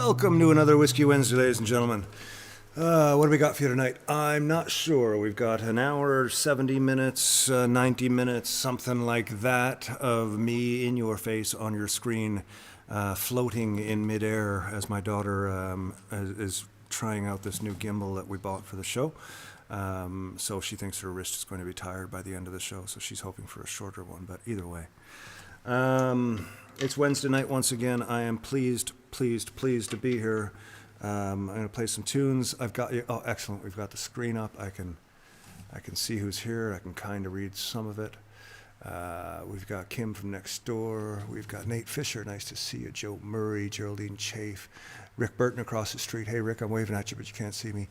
Welcome to another Whiskey Wednesday, ladies and gentlemen. What do we got for you tonight? I'm not sure. We've got an hour, 70 minutes, 90 minutes, something like that, of me in your face on your screen, floating in midair as my daughter is trying out this new gimbal that we bought for the show. So she thinks her wrist is going to be tired by the end of the show, so she's hoping for a shorter one, but either way. It's Wednesday night once again. I am pleased to be here. I'm going to play some tunes. I've got you. Oh, excellent. We've got the screen up. I can see who's here. I can kind of read some of it. We've got Kim from next door. We've got Nate Fisher. Nice to see you. Joe Murray, Geraldine Chafe, Rick Burton across the street. Hey, Rick, I'm waving at you, but you can't see me.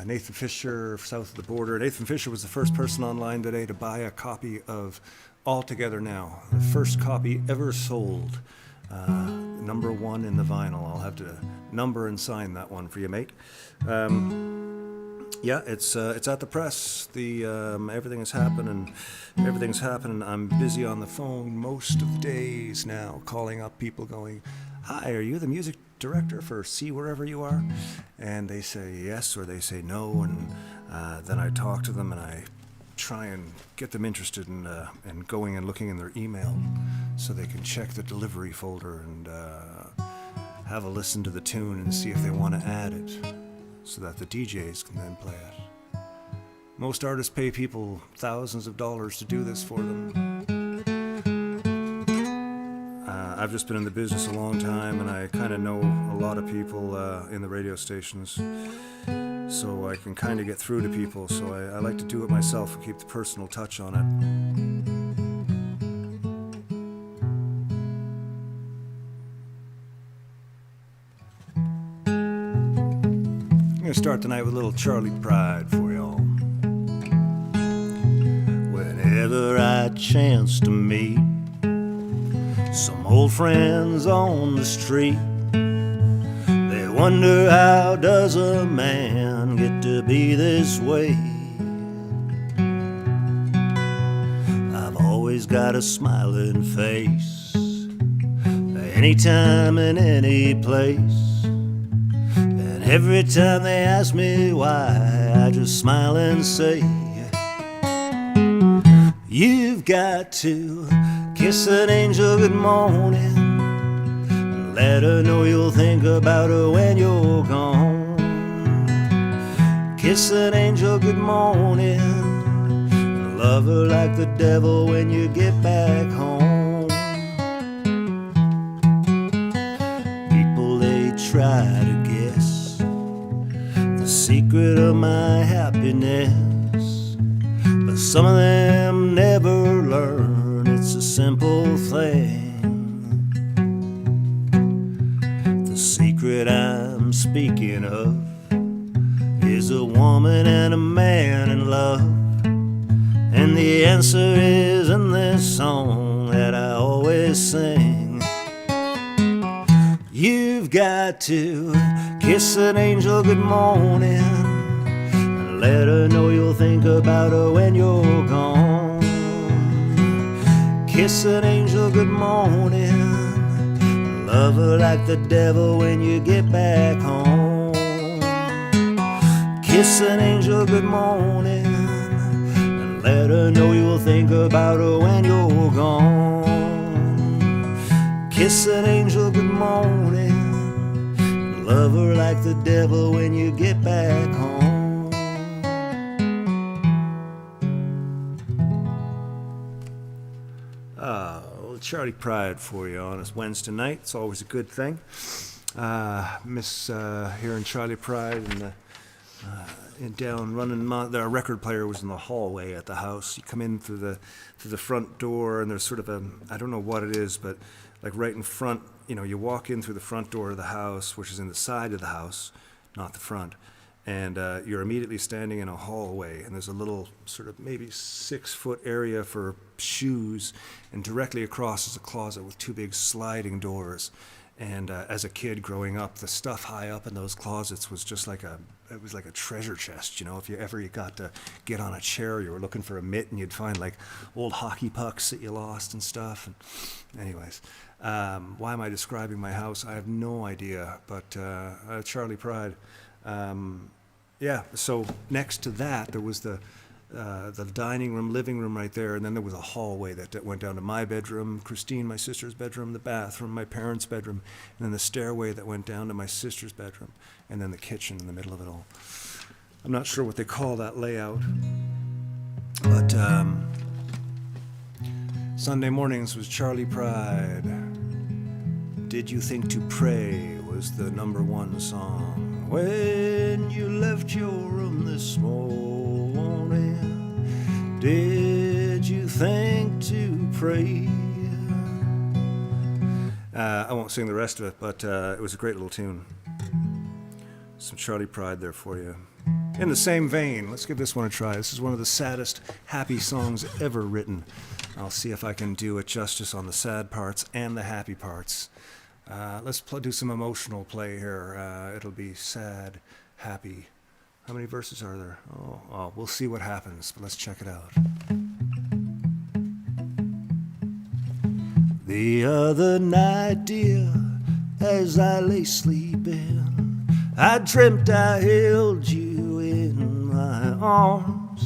Nathan Fisher, south of the border. Nathan Fisher was the first person online today to buy a copy of All Together Now, the first copy ever sold. Number one in the vinyl. I'll have to number and sign that one for you, mate. Yeah, it's at the press. Everything's happening. I'm busy on the phone most of the days now, calling up people going, "Hi, are you the music director for See Wherever You Are?" And they say yes or they say no, and then I talk to them and I try and get them interested in going and looking in their email so they can check the delivery folder and have a listen to the tune and see if they want to add it so that the DJs can then play it. Most artists pay people thousands of dollars to do this for them. I've just been in the business a long time and I kind of know a lot of people in the radio stations, so I can kind of get through to people, so I like to do it myself and keep the personal touch on it. I'm going to start tonight with a little Charlie Pride for y'all. Whenever I chance to meet some old friends on the street, they wonder, how does a man get to be this way? I've always got a smiling face, anytime and any place, and every time they ask me why, I just smile and say, you've got to kiss an angel good morning, let her know you'll think about her when you're gone. Kiss an angel good morning, love her like the devil when you get back home. People, they try to guess the secret of my happiness, but some of them never learn it's a simple thing. The secret I'm speaking of is a woman and a man in love, and the answer is in this song that I always sing. You've got to kiss an angel good morning and let her know you'll think about her when you're gone. Kiss an angel good morning, love her like the devil when you get back home. Kiss an angel good morning and let her know you'll think about her when you're gone. Kiss an angel good morning and love her like the devil when you get back home. Charlie Pride for you on this Wednesday night. It's always a good thing. Miss hearing Charlie Pride and down running. Our record player was in the hallway at the house. You come in through the front door, and there's sort of I don't know what it is, but like right in front, you walk in through the front door of the house, which is in the side of the house, not the front. And you're immediately standing in a hallway, and there's a little sort of maybe 6-foot area for shoes, and directly across is a closet with 2 big sliding doors. And as a kid growing up, the stuff high up in those closets was just like it was like a treasure chest, you know. If you ever got to get on a chair, you were looking for a mitt, and you'd find like old hockey pucks that you lost and stuff. And anyways, why am I describing my house? I have no idea, but Charlie Pride. Yeah, so next to that, there was the dining room, living room right there, and then there was a hallway that went down to my bedroom, Christine, my sister's bedroom, the bathroom, my parents' bedroom, and then the stairway that went down to my sister's bedroom, and then the kitchen in the middle of it all. I'm not sure what they call that layout, but Sunday mornings was Charlie Pride. Did You Think to Pray was the #1 song. When you left your room this morning, did you think to pray? I won't sing the rest of it, but it was a great little tune. Some Charlie Pride there for you. In the same vein, let's give this one a try. This is one of the saddest happy songs ever written. I'll see if I can do it justice on the sad parts and the happy parts. Let's do some emotional play here. It'll be sad, happy. How many verses are there? Oh, we'll see what happens, but let's check it out. The other night, dear, as I lay sleeping, I dreamt I held you in my arms.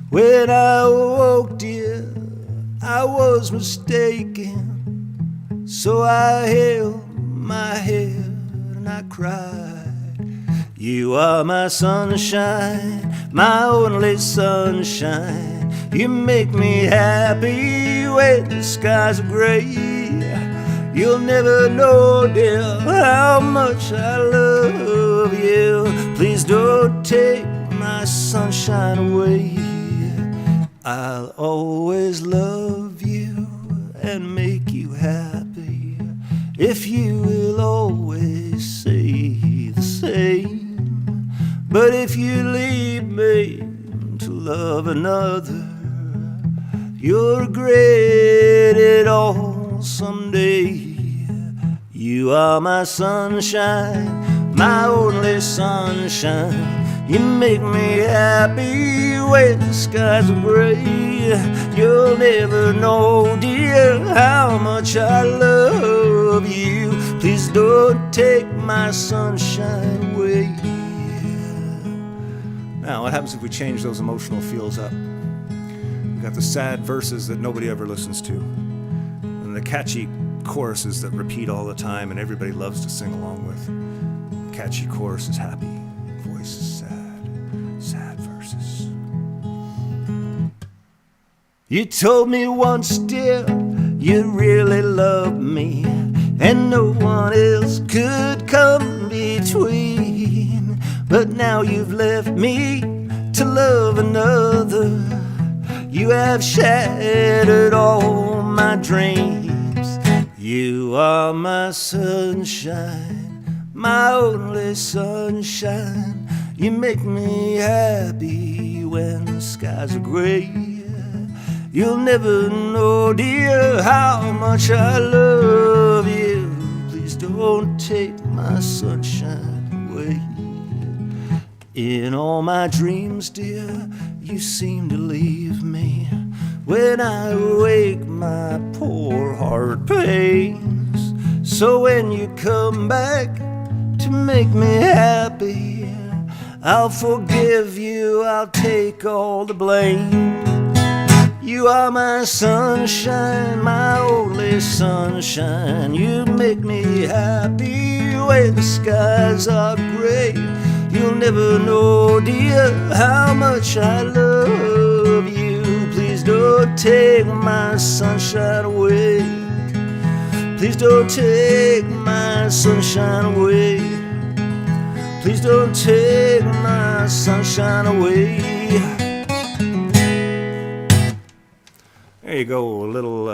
When I woke, dear, I was mistaken. So I held my head and I cried. You are my sunshine, my only sunshine. You make me happy when the skies are gray. You'll never know, dear, how much I love you. Please don't take my sunshine away. I'll always love you and make you happy. If you will always say the same. But if you leave me to love another, you'll regret it all someday. You are my sunshine, my only sunshine. You make me happy when the skies are gray. You'll never know, dear, how much I love you. Please don't take my sunshine away. Now, what happens if we change those emotional feels up? We've got the sad verses that nobody ever listens to, and the catchy choruses that repeat all the time and everybody loves to sing along with. The catchy chorus is happy, voice is sad verses. You told me once, dear, you really loved me, and no one else could come between. But now you've left me to love another. You have shattered all my dreams. You are my sunshine, my only sunshine. You make me happy when the skies are gray. You'll never know, dear, how much I love you. Please don't take my sunshine away. In all my dreams, dear, you seem to leave me. When I wake, my poor heart pains. So when you come back to make me happy, I'll forgive you, I'll take all the blame. You are my sunshine, my only sunshine. You make me happy when the skies are gray. You'll never know, dear, how much I love you. Please don't take my sunshine away. Please don't take my sunshine away. Please don't take my sunshine away. There you go, a little,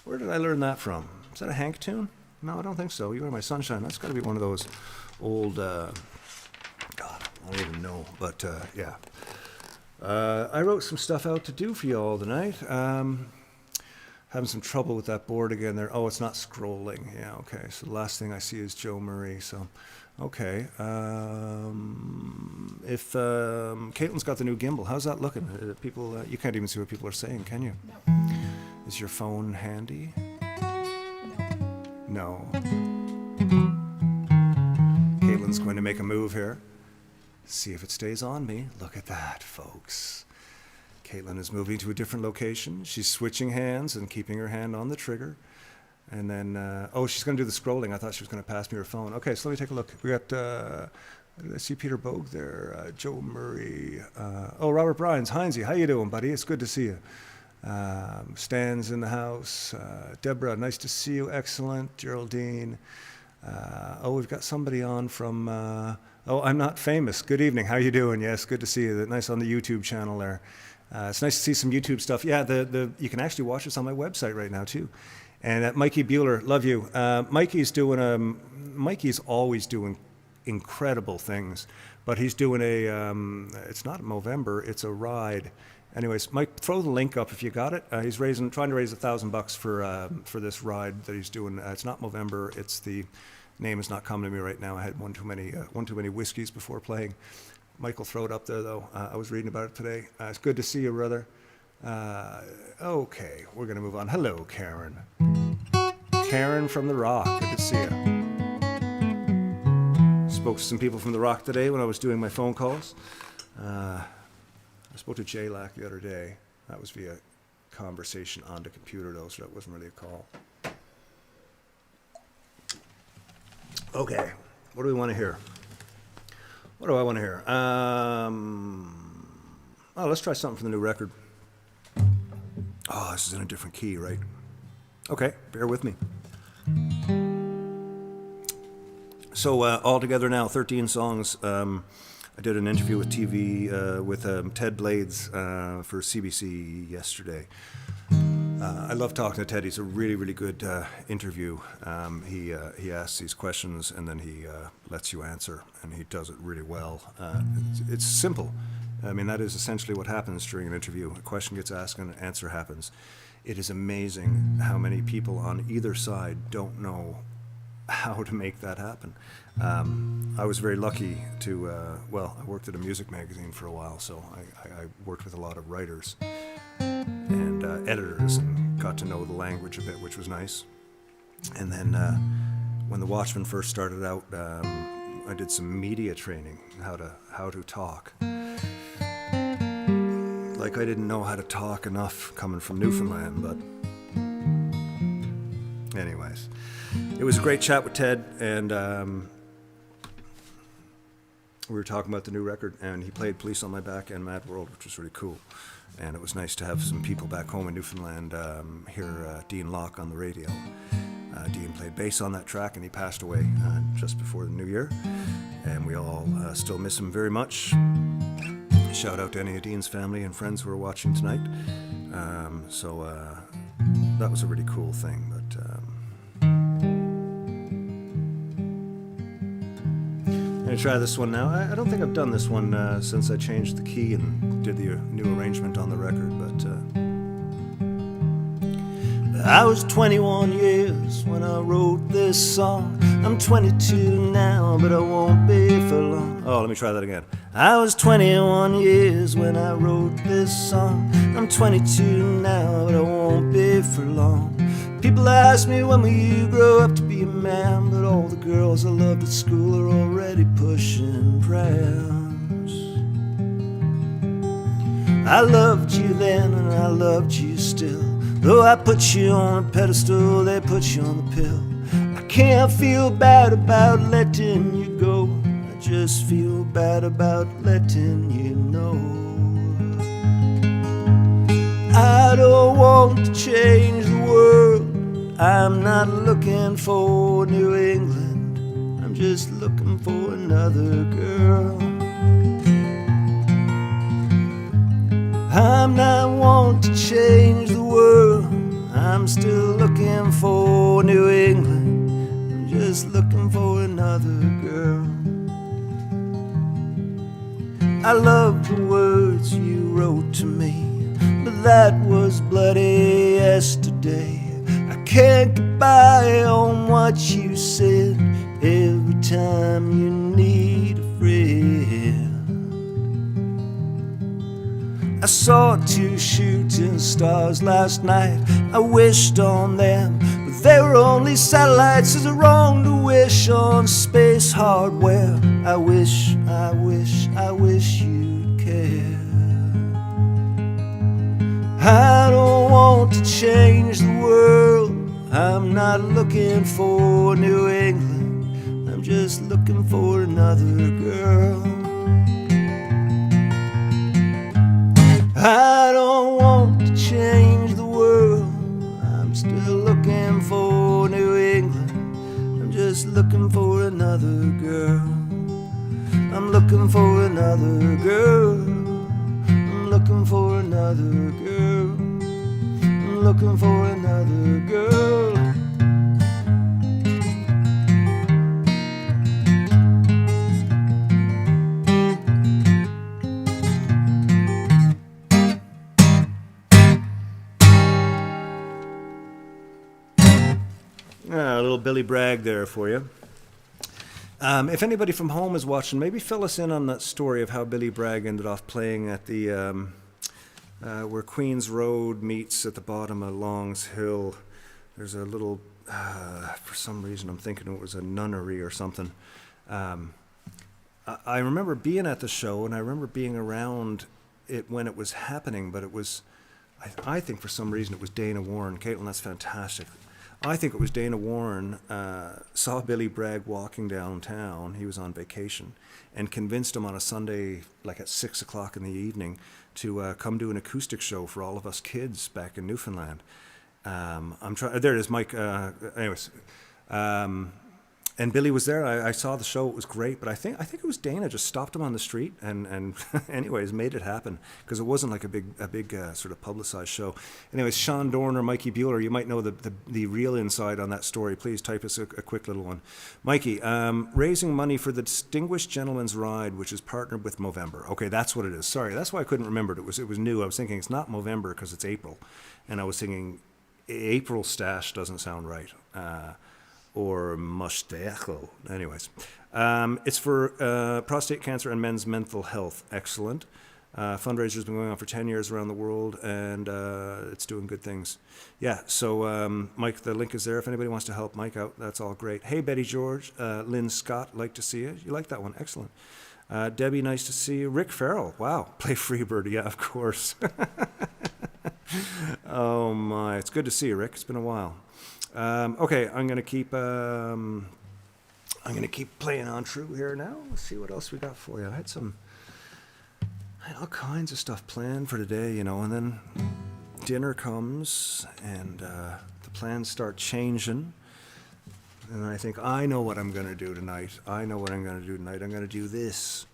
where did I learn that from? Is that a Hank tune? No, I don't think so. You Are My Sunshine. That's got to be one of those old, God, I don't even know, but yeah. I wrote some stuff out to do for you all tonight. having some trouble with that board again there. Oh, it's not scrolling. Yeah, okay. So the last thing I see is Joe Murray. So, okay. If Caitlin's got the new gimbal, how's that looking? People, you can't even see what people are saying, can you? No. Is your phone handy? No. Caitlin's going to make a move here. See if it stays on me. Look at that, folks. Caitlin is moving to a different location. She's switching hands and keeping her hand on the trigger. And then, oh, she's going to do the scrolling. I thought she was going to pass me her phone. Okay, so let me take a look. We got, did I see Peter Bogue there? Joe Murray. Oh, Robert Bryans. Heinzie, how you doing, buddy? It's good to see you. Stan's in the house. Deborah, nice to see you. Excellent. Geraldine. Oh, we've got somebody on from, oh, I'm Not Famous. Good evening. How you doing? Yes, good to see you. Nice on the YouTube channel there. It's nice to see some YouTube stuff. Yeah, you can actually watch this on my website right now, too. And Mikey Bueller, love you. Mikey's always doing incredible things, but he's doing it's not Movember, it's a ride. Anyways, Mike, throw the link up if you got it. He's trying to raise $1,000 for this ride that he's doing. It's not Movember. It's the name is not coming to me right now. I had one too many whiskeys before playing. Mike will throw it up there though. I was reading about it today. It's good to see you, brother. Okay, we're gonna move on. Hello, Karen. Karen from The Rock. Good to see you. Spoke to some people from The Rock today when I was doing my phone calls. I spoke to Jay Lack the other day. That was via conversation on the computer though, so that wasn't really a call. Okay, what do we want to hear? What do I want to hear? Oh, let's try something from the new record. Oh, this is in a different key, right? Okay, bear with me. So all together now, 13 songs. I did an interview with TV with Ted Blades for CBC yesterday. I love talking to Ted. He's a really, really good interview. He asks these questions and then he lets you answer, and he does it really well. It's simple. I mean, that is essentially what happens during an interview. A question gets asked and an answer happens. It is amazing how many people on either side don't know how to make that happen. I was very lucky to, I worked at a music magazine for a while, so I worked with a lot of writers and editors and got to know the language a bit, which was nice. And then when The Watchmen first started out, I did some media training, how to talk. Like I didn't know how to talk enough coming from Newfoundland, but anyways. It was a great chat with Ted, and we were talking about the new record, and he played Police on My Back and Mad World, which was really cool. And it was nice to have some people back home in Newfoundland hear Dean Locke on the radio. Dean played bass on that track, and he passed away just before the new year. And we all still miss him very much. Shout out to any of Dean's family and friends who are watching tonight. So that was a really cool thing. But I'm going to try this one now. I don't think I've done this one since I changed the key and did the new arrangement on the record, but I was 21 years when I wrote this song. I'm 22 now, but I won't be for long. Oh, let me try that again. I was 21 years when I wrote this song. I'm 22 now, but I won't be for long. People ask me, when will you grow up to be a man? But all the girls I loved at school are already pushing prams. I loved you then and I loved you still. Though I put you on a pedestal, they put you on the pill. I can't feel bad about letting you go. I just feel bad about letting you know. I don't want to change the world. I'm not looking for New England. I'm just looking for another girl. I'm not wanting to change the world. I'm still looking for New England. I'm just looking for another girl. I love the words you wrote to me, but that was bloody yesterday. I can't get by on what you said every time you need a friend. I saw 2 shooting stars last night. I wished on them, but they were only satellites. Is it wrong to wish on space hardware? I wish you'd care. I don't want to change the world. I'm not looking for New England. I'm just looking for another girl. I don't want to change the world. I'm still looking for New England. I'm just looking for another girl. I'm looking for another girl. I'm looking for another girl. I'm looking for another girl. A little Billy Bragg there for you. If anybody from home is watching, maybe fill us in on that story of how Billy Bragg ended off playing at the where Queens Road meets at the bottom of Longs Hill. There's a little, for some reason I'm thinking it was a nunnery or something. I remember being at the show, and I remember being around it when it was happening, but it was, I think for some reason it was Dana Warren. Caitlin, that's fantastic. I think it was Dana Warren saw Billy Bragg walking downtown. He was on vacation, and convinced him on a Sunday, like at 6 o'clock in the evening, to come do an acoustic show for all of us kids back in Newfoundland. I'm trying. There it is, Mike. Anyways, and Billy was there. I saw the show. It was great. But I think it was Dana just stopped him on the street and anyways made it happen, because it wasn't like a big sort of publicized show. Anyways, Sean Dorn or Mikey Bueller, you might know the real inside on that story. Please type us a quick little one. Mikey, raising money for the Distinguished Gentleman's Ride, which is partnered with Movember. Okay, that's what it is. Sorry, that's why I couldn't remember it. It was new. I was thinking it's not Movember because it's April, and I was thinking April Stash doesn't sound right. Or mustacho. Anyways, it's for prostate cancer and men's mental health. Excellent. Fundraiser's been going on for 10 years around the world, and it's doing good things. Yeah, so Mike, the link is there. If anybody wants to help Mike out, that's all great. Hey, Betty George, Lynn Scott, like to see you. You like that one? Excellent. Debbie, nice to see you. Rick Farrell, wow, play Freebird. Yeah, of course. Oh my, it's good to see you, Rick. It's been a while. Okay, I'm gonna keep playing on through here now. Let's see what else we got for you. I had all kinds of stuff planned for today, and then dinner comes and the plans start changing. And I think, I know what I'm gonna do tonight. I'm gonna do this.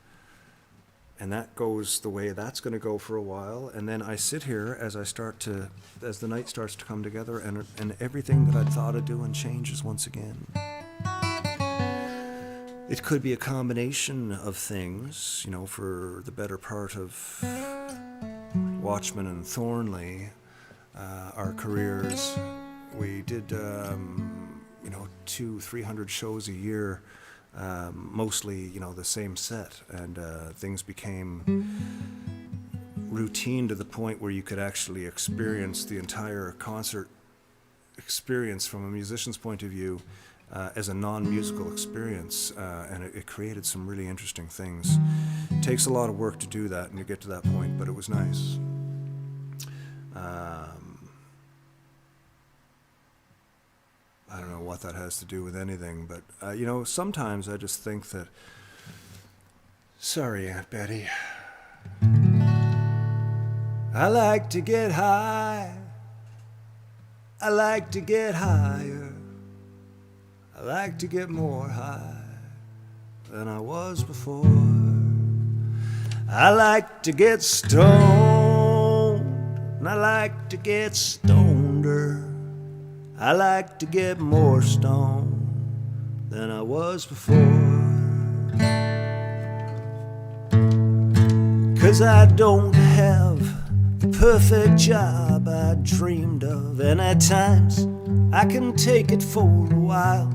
And that goes the way that's going to go for a while. And then I sit here as the night starts to come together, and everything that I'd thought of doing changes once again. It could be a combination of things, for the better part of Watchmen and Thornley, our careers. We did, 200-300 shows a year. Mostly, the same set, and things became routine to the point where you could actually experience the entire concert experience from a musician's point of view as a non-musical experience, and it created some really interesting things. It takes a lot of work to do that and to get to that point, but it was nice. I don't know what that has to do with anything, but, sometimes I just think that, sorry, Aunt Betty, I like to get high, I like to get higher, I like to get more high than I was before. I like to get stoned, and I like to get stoneder. I like to get more stoned than I was before. 'Cause I don't have the perfect job I dreamed of. And at times I can take it for a while.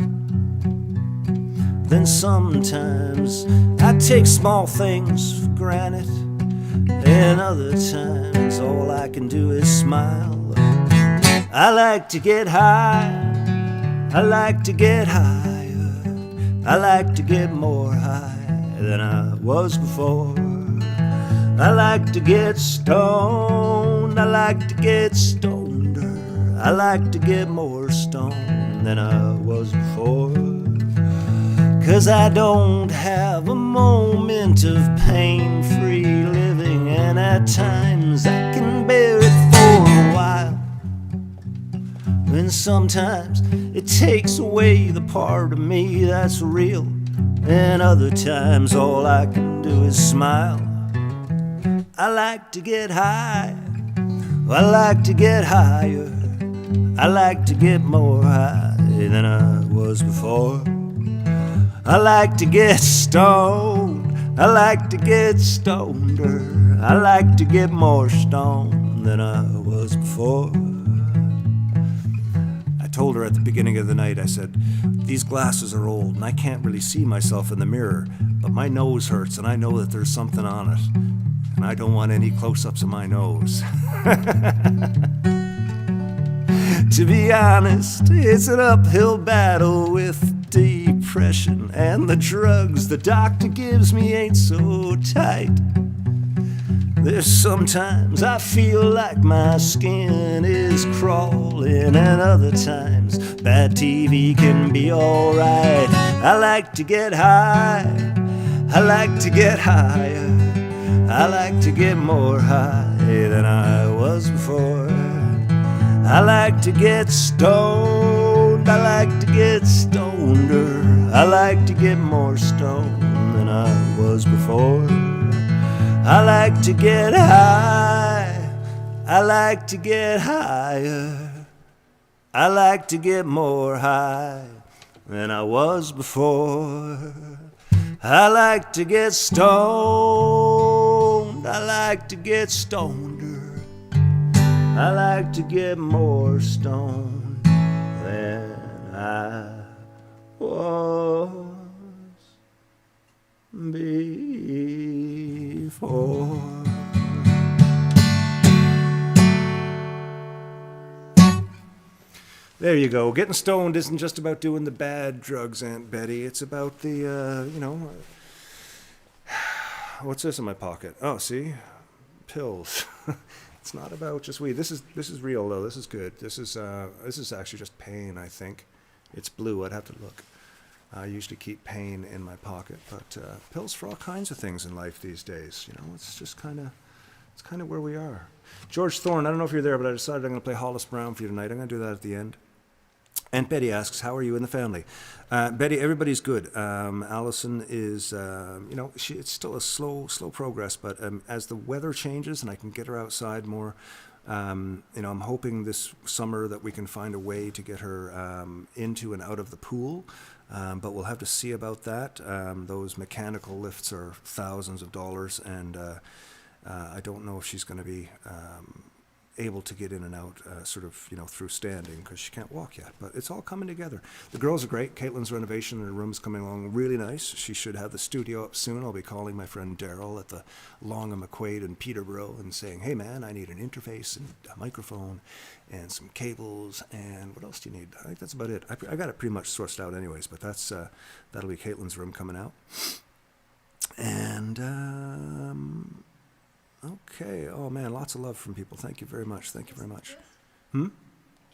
Then sometimes I take small things for granted, and other times all I can do is smile. I like to get high, I like to get higher, I like to get more high than I was before. I like to get stoned, I like to get stoneder, I like to get more stoned than I was before. 'Cause I don't have a moment of pain-free living, and at times I can bear it for a while. And sometimes it takes away the part of me that's real, and other times all I can do is smile. I like to get high, I like to get higher, I like to get more high than I was before. I like to get stoned, I like to get stoneder, I like to get more stoned than I was before. I told her at the beginning of the night, I said, these glasses are old and I can't really see myself in the mirror, but my nose hurts and I know that there's something on it, and I don't want any close-ups of my nose. To be honest, it's an uphill battle with depression, and the drugs the doctor gives me ain't so tight. There's sometimes I feel like my skin is crawling, and other times bad TV can be alright. I like to get high, I like to get higher, I like to get more high than I was before. I like to get stoned, I like to get stoneder, I like to get more stoned than I was before. I like to get high, I like to get higher, I like to get more high than I was before. I like to get stoned, I like to get stoneder, I like to get more stoned than I was before. There you go. Getting stoned isn't just about doing the bad drugs, Aunt Betty. It's about the, what's this in my pocket? Oh, see? Pills. It's not about just weed. This is real though. This is good. This is actually just pain, I think. It's blue. I'd have to look. I usually keep pain in my pocket, but pills for all kinds of things in life these days. It's just kind of where we are. George Thorne, I don't know if you're there, but I decided I'm going to play Hollis Brown for you tonight. I'm going to do that at the end. Aunt Betty asks, how are you and the family? Betty, everybody's good. Allison is, it's still a slow progress, but as the weather changes and I can get her outside more, I'm hoping this summer that we can find a way to get her into and out of the pool, but we'll have to see about that. Those mechanical lifts are thousands of dollars, and I don't know if she's going to be able to get in and out through standing because she can't walk yet, but it's all coming together. The girls are great. Caitlin's renovation in her room is coming along really nice. She should have the studio up soon. I'll be calling my friend Daryl at the Long and McQuaid in Peterborough and saying, hey man, I need an interface and a microphone and some cables, and what else do you need? I think that's about it. I got it pretty much sourced out anyways, but that'll be Caitlin's room coming out. And okay. Oh, man, lots of love from people. Thank you very much. Thank you very much.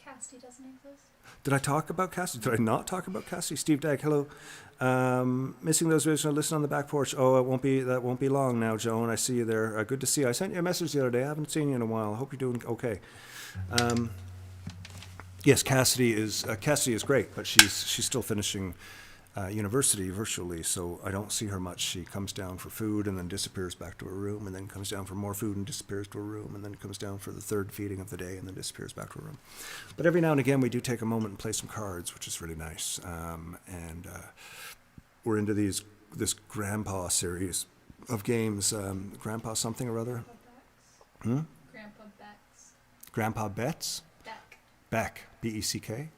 Cassidy doesn't exist. Did I talk about Cassidy? Did I not talk about Cassidy? Steve Dag, hello. Missing those videos. Listen on the back porch. Oh, that won't be long now, Joan. I see you there. Good to see you. I sent you a message the other day. I haven't seen you in a while. I hope you're doing okay. Yes, Cassidy is great, but she's still finishing university virtually, so I don't see her much. She comes down for food and then disappears back to her room, and then comes down for more food and disappears to her room, and then comes down for the third feeding of the day and then disappears back to her room. But every now and again we do take a moment and play some cards, which is really nice. And we're into this Grandpa series of games. Grandpa something or other. Grandpa Grandpa Betts? Beck. Beck, B-E-C-K?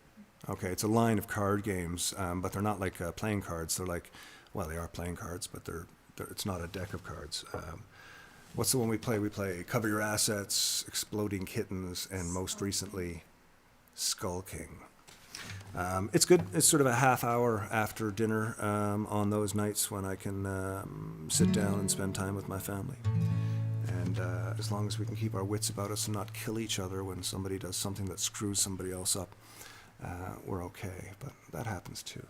Okay, it's a line of card games, but they're not like playing cards. They're like, well, they are playing cards, but it's not a deck of cards. What's the one we play? We play Cover Your Assets, Exploding Kittens, and most recently, Skull King. It's good. It's sort of a half hour after dinner on those nights when I can sit down and spend time with my family. And as long as we can keep our wits about us and not kill each other when somebody does something that screws somebody else up, we're okay. But that happens too.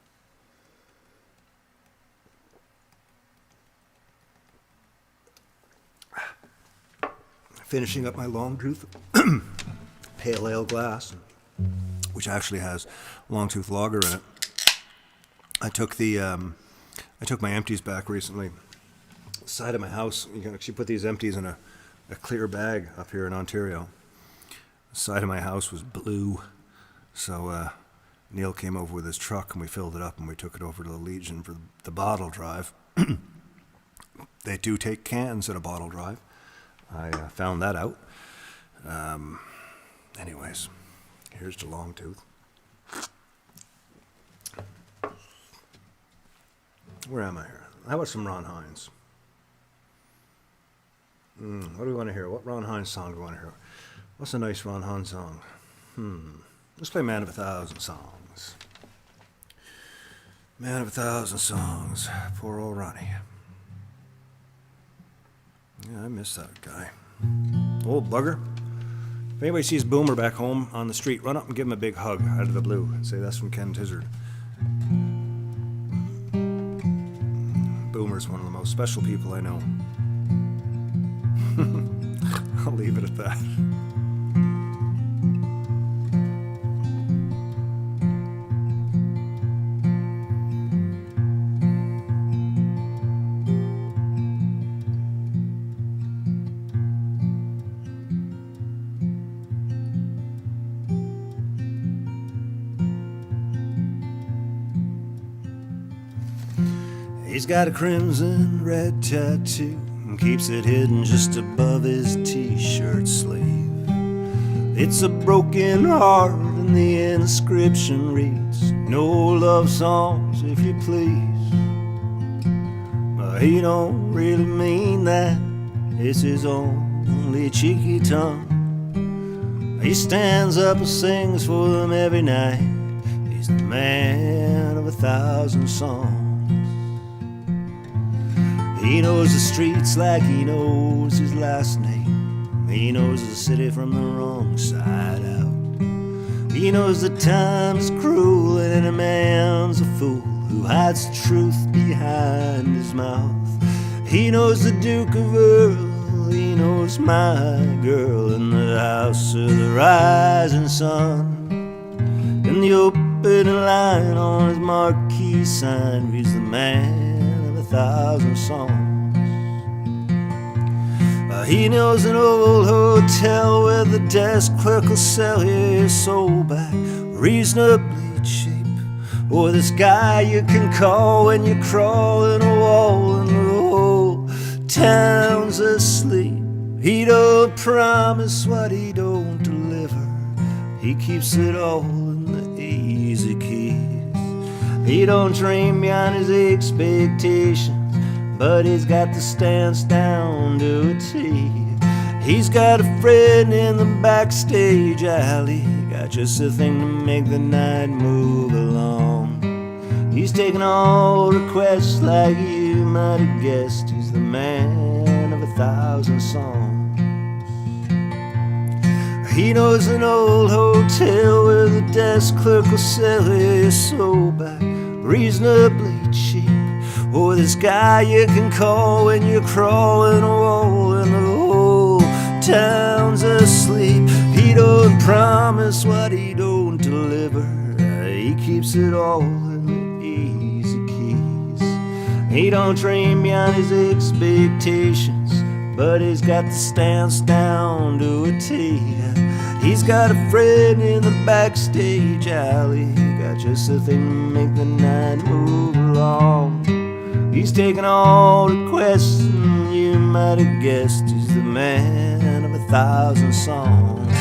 Finishing up my long tooth pale ale glass, which actually has long tooth lager in it. I took my empties back recently. The side of my house, you can actually put these empties in a clear bag up here in Ontario. The side of my house was blue, so Neil came over with his truck and we filled it up and we took it over to the Legion for the bottle drive. They do take cans at a bottle drive. I found that out. Anyways, here's the long tooth. Where am I here? How about some Ron Hines? What do we want to hear? What Ron Hines song do we want to hear? What's a nice Ron Hines song? Let's play Man of a Thousand Songs. Man of a Thousand Songs. Poor old Ronnie. Yeah, I miss that guy. Old bugger. If anybody sees Boomer back home on the street, run up and give him a big hug out of the blue and say that's from Ken Tizzard. Boomer's one of the most special people I know. I'll leave it at that. He's got a crimson red tattoo and keeps it hidden just above his t-shirt sleeve. It's a broken heart and the inscription reads, "No love songs if you please." But he don't really mean that. It's his only cheeky tongue. He stands up and sings for them every night. He's the man of 1,000 songs. He knows the streets like he knows his last name. He knows the city from the wrong side out. He knows that time is cruel and a man's a fool who hides the truth behind his mouth. He knows the Duke of Earl, he knows my girl in the house of the rising sun. And the opening line on his marquee sign reads, "The man of 1,000 songs." He knows an old hotel where the desk clerk will sell his soul back reasonably cheap. Or this guy you can call when you're crawling a wall and the whole town's asleep. He don't promise what he don't deliver. He keeps it all in the easy keys. He don't dream beyond his expectations, but he's got the stance down to a T. He's got a friend in the backstage alley, got just the thing to make the night move along. He's taking all requests like you might have guessed. He's the man of 1,000 songs. He knows an old hotel where the desk clerk will sell his soul back reasonably cheap. Or this guy you can call when you're crawling a wall and the whole town's asleep. He don't promise what he don't deliver. He keeps it all in the easy keys. He don't dream beyond his expectations, but he's got the stance down to a T. He's got a friend in the backstage alley, got just the thing to make the night move along. He's taking all requests, and you might have guessed he's the man of 1,000 songs.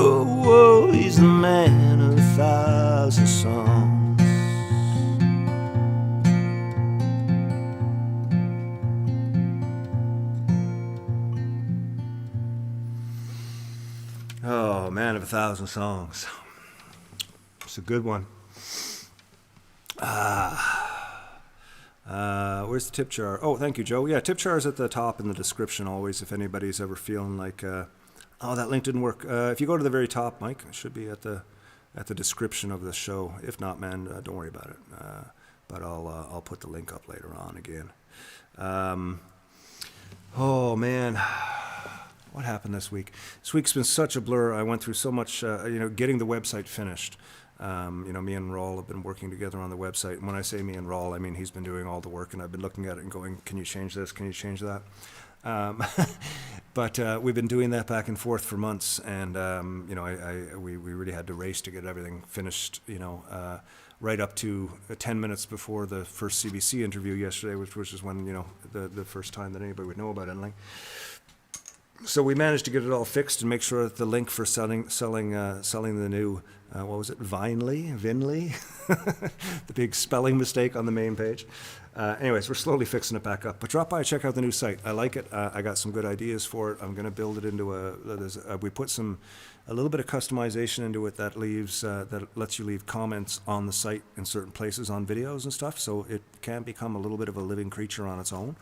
Oh, whoa, he's the man of 1,000 songs. Oh, man of 1,000 songs. It's a good one. Where's the tip jar? Oh, thank you, Joe. Yeah, tip jar is at the top in the description always if anybody's ever feeling like, oh, that link didn't work. If you go to the very top, Mike, it should be at the description of the show. If not, man, don't worry about it. But I'll put the link up later on again. Oh, man. What happened this week? This week's been such a blur. I went through so much, getting the website finished. Me and Raul have been working together on the website. And when I say me and Raul, I mean he's been doing all the work, and I've been looking at it and going, can you change this? Can you change that? But we've been doing that back and forth for months, and we really had to race to get everything finished, right up to 10 minutes before the first CBC interview yesterday, which is when, the first time that anybody would know about anything. So we managed to get it all fixed and make sure that the link for selling the new, what was it, Vinely? The big spelling mistake on the main page. Anyways, we're slowly fixing it back up. But drop by, check out the new site. I like it. I got some good ideas for it. I'm going to build it into we put a little bit of customization into it that lets you leave comments on the site in certain places on videos and stuff. So it can become a little bit of a living creature on its own.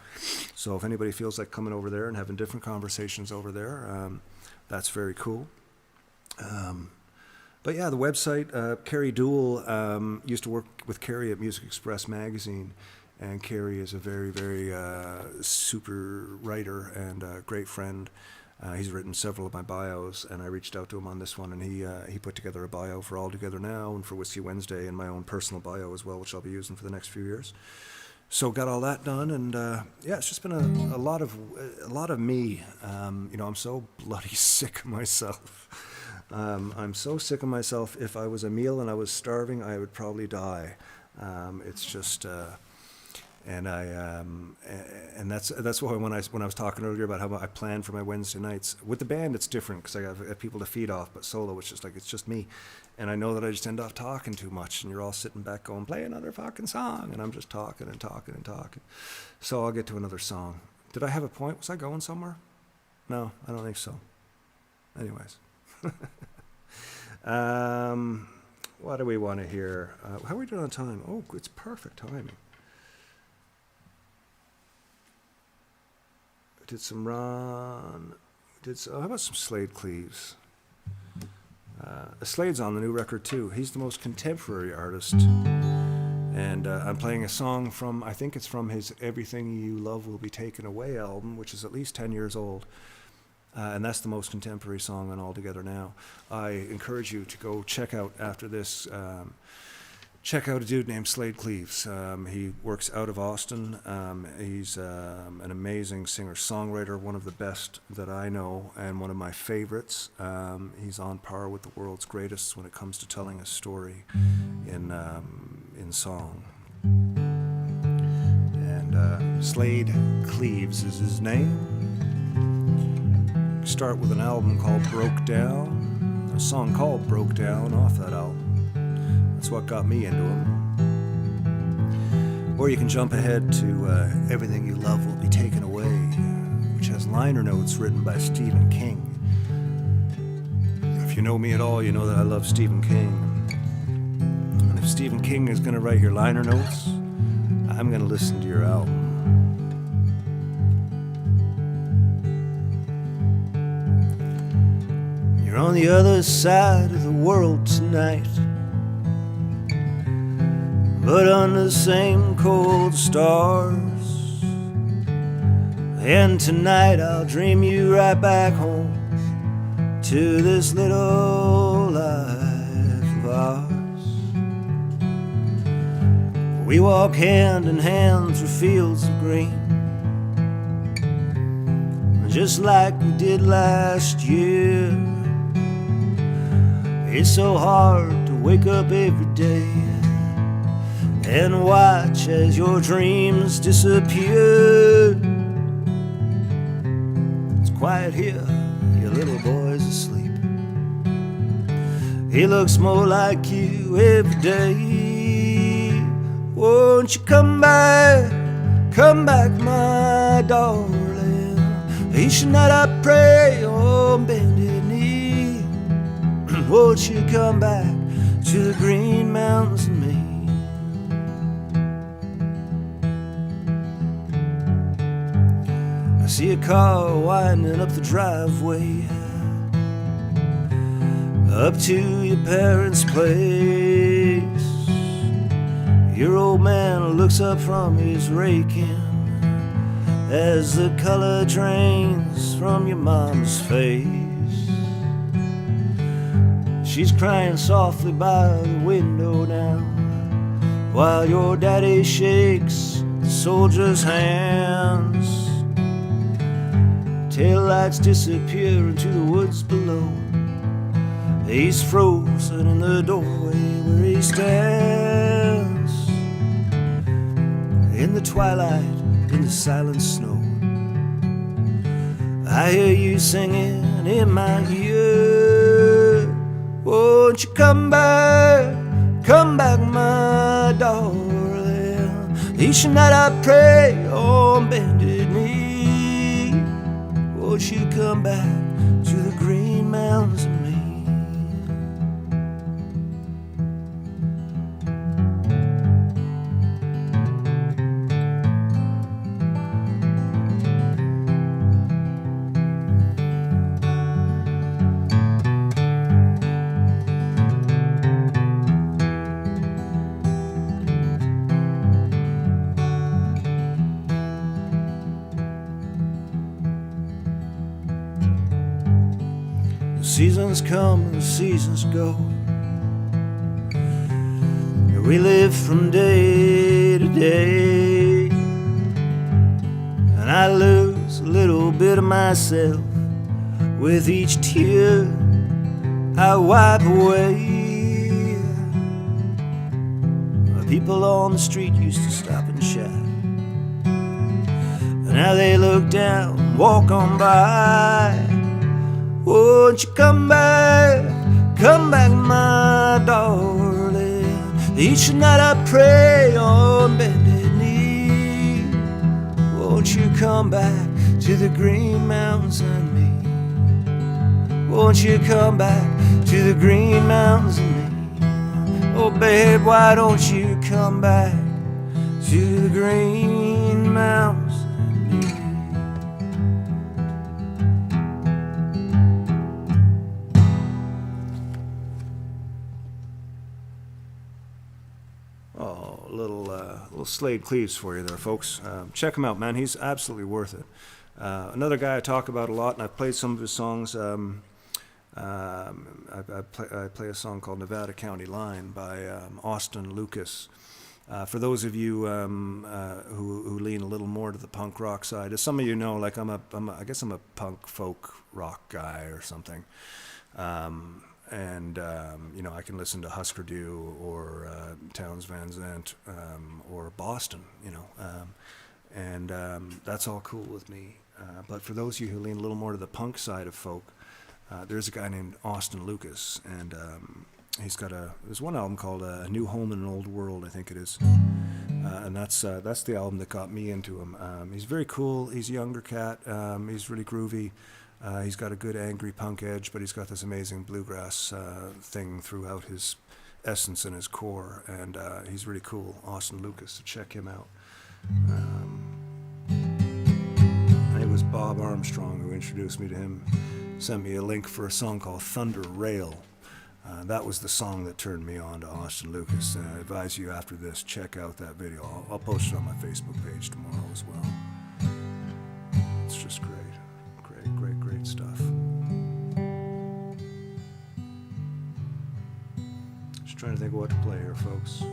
So if anybody feels like coming over there and having different conversations over there, that's very cool. But yeah, the website, Carrie Dool used to work with Carrie at Music Express magazine, and Carrie is a very, very super writer and a great friend. He's written several of my bios, and I reached out to him on this one, and he put together a bio for All Together Now and for Whiskey Wednesday, and my own personal bio as well, which I'll be using for the next few years. So got all that done, and it's just been a lot of me. I'm so bloody sick of myself. I'm so sick of myself. If I was a meal and I was starving, I would probably die. It's just, and that's why when I was talking earlier about how I plan for my Wednesday nights with the band, it's different because I have people to feed off. But solo, it's just me, and I know that I just end up talking too much, and you're all sitting back going, play another fucking song, and I'm just talking and talking and talking. So I'll get to another song. Did I have a point? Was I going somewhere? No, I don't think so. Anyways. What do we want to hear? How are we doing on time? Oh, it's perfect timing. Did some Ron. How about some Slade Cleaves? Slade's on the new record too. He's the most contemporary artist. And I'm playing a song from, I think it's from his Everything You Love Will Be Taken Away album, which is at least 10 years old. And that's the most contemporary song on All Together Now. I encourage you to go check out after this. Check out a dude named Slade Cleaves. He works out of Austin. He's an amazing singer-songwriter, one of the best that I know, and one of my favorites. He's on par with the world's greatest when it comes to telling a story in song. And Slade Cleaves is his name. Start with an album called Broke Down, a song called Broke Down off that album. That's what got me into him. Or you can jump ahead to Everything You Love Will Be Taken Away, which has liner notes written by Stephen King. If you know me at all, you know that I love Stephen King. And if Stephen King is going to write your liner notes, I'm going to listen to your album. You're on the other side of the world tonight, but under the same cold stars. And tonight I'll dream you right back home to this little life of ours. We walk hand in hand through fields of green, just like we did last year. It's so hard to wake up every day and watch as your dreams disappear. It's quiet here, your little boy's asleep. He looks more like you every day. Won't you come back, my darling? Each night I pray on bended knee. Won't you come back to the green mountains and me? I see a car winding up the driveway up to your parents' place. Your old man looks up from his raking as the color drains from your mom's face. She's crying softly by the window now, while your daddy shakes the soldier's hands. Taillights disappear into the woods below. He's frozen in the doorway where he stands. In the twilight, in the silent snow, I hear you singing in my ear. Won't you come back, my darling? Each night I pray on bended knee. Won't you come back to the green mountains and me? Seasons come and seasons go. We live from day to day, and I lose a little bit of myself with each tear I wipe away. People on the street used to stop and chat, and now they look down, walk on by. Won't you come back, my darling? Each night I pray on bended knee. Won't you come back to the green mountains and me? Won't you come back to the green mountains and me? Oh babe, why don't you come back to the green mountains? Oh, little Slade Cleaves for you there, folks. Check him out, man. He's absolutely worth it. Another guy I talk about a lot, and I've played some of his songs. I play a song called Nevada County Line by Austin Lucas. For those of you who lean a little more to the punk rock side, as some of you know, like I guess I'm a punk folk rock guy or something. You know, I can listen to Husker Du or Townes Van Zandt or Boston, you know, that's all cool with me. But for those of you who lean a little more to the punk side of folk, there's a guy named Austin Lucas, and there's one album called A New Home in an Old World, I think it is, and that's the album that got me into him. He's very cool. He's a younger cat. He's really groovy. He's got a good angry punk edge, but he's got this amazing bluegrass thing throughout his essence and his core, and he's really cool. Austin Lucas, so check him out. I think it was Bob Armstrong who introduced me to him, sent me a link for a song called Thunder Rail. That was the song that turned me on to Austin Lucas, and I advise you after this, check out that video. I'll post it on my Facebook page tomorrow as well. It's just great. Great stuff. Just trying to think of what to play here, folks.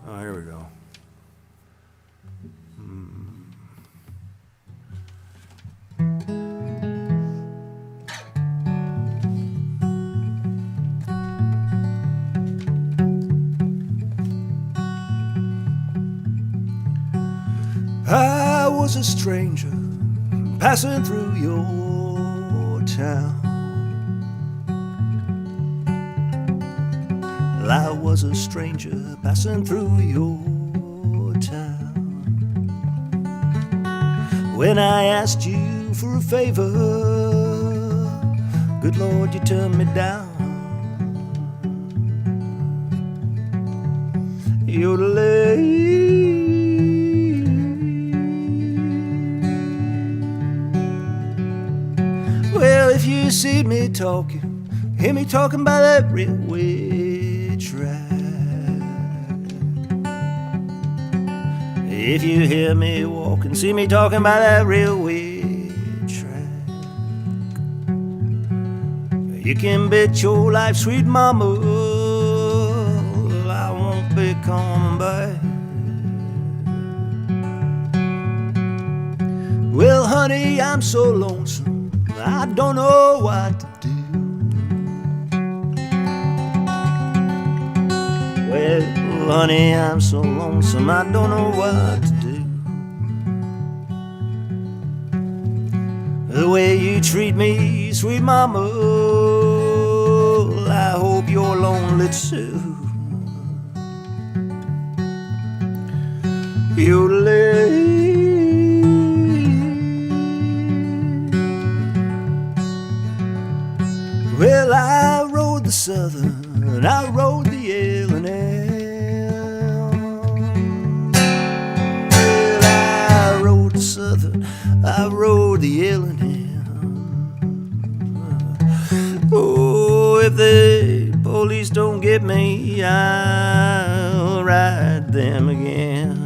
Oh, here we go. I was a stranger passing through your town. Well, I was a stranger passing through your town when I asked you for a favor. Good Lord, you turned me down. Yodelay. Well, if you see me talking, hear me talking by that railway track. If you hear me walking, see me talking by that railway track, you can bet your life, sweet mama, I won't be coming back. Well, honey, I'm so lonesome, I don't know what to do. Well, honey, I'm so lonesome, I don't know what to do. The way you treat me, sweet mama, I hope you're lonely too. Yodelay. Well, I rode the Southern, I rode the L&M. Well, I rode the Southern, I rode the L&M. Oh, if the police don't get me, I'll ride them again.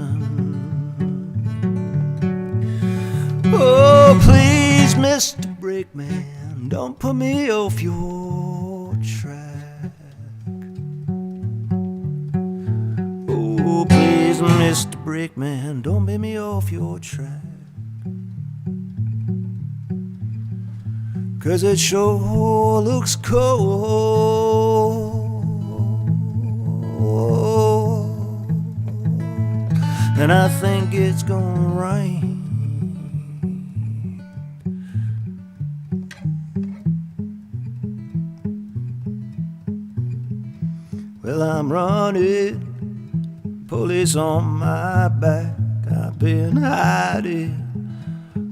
Oh, please, Mr. Brakeman, don't put me off your track. Oh, please, Mr. Brakeman, don't put me off your track. 'Cause it sure looks cold, and I think it's gonna rain. Well, I'm running, police on my back. I've been hiding,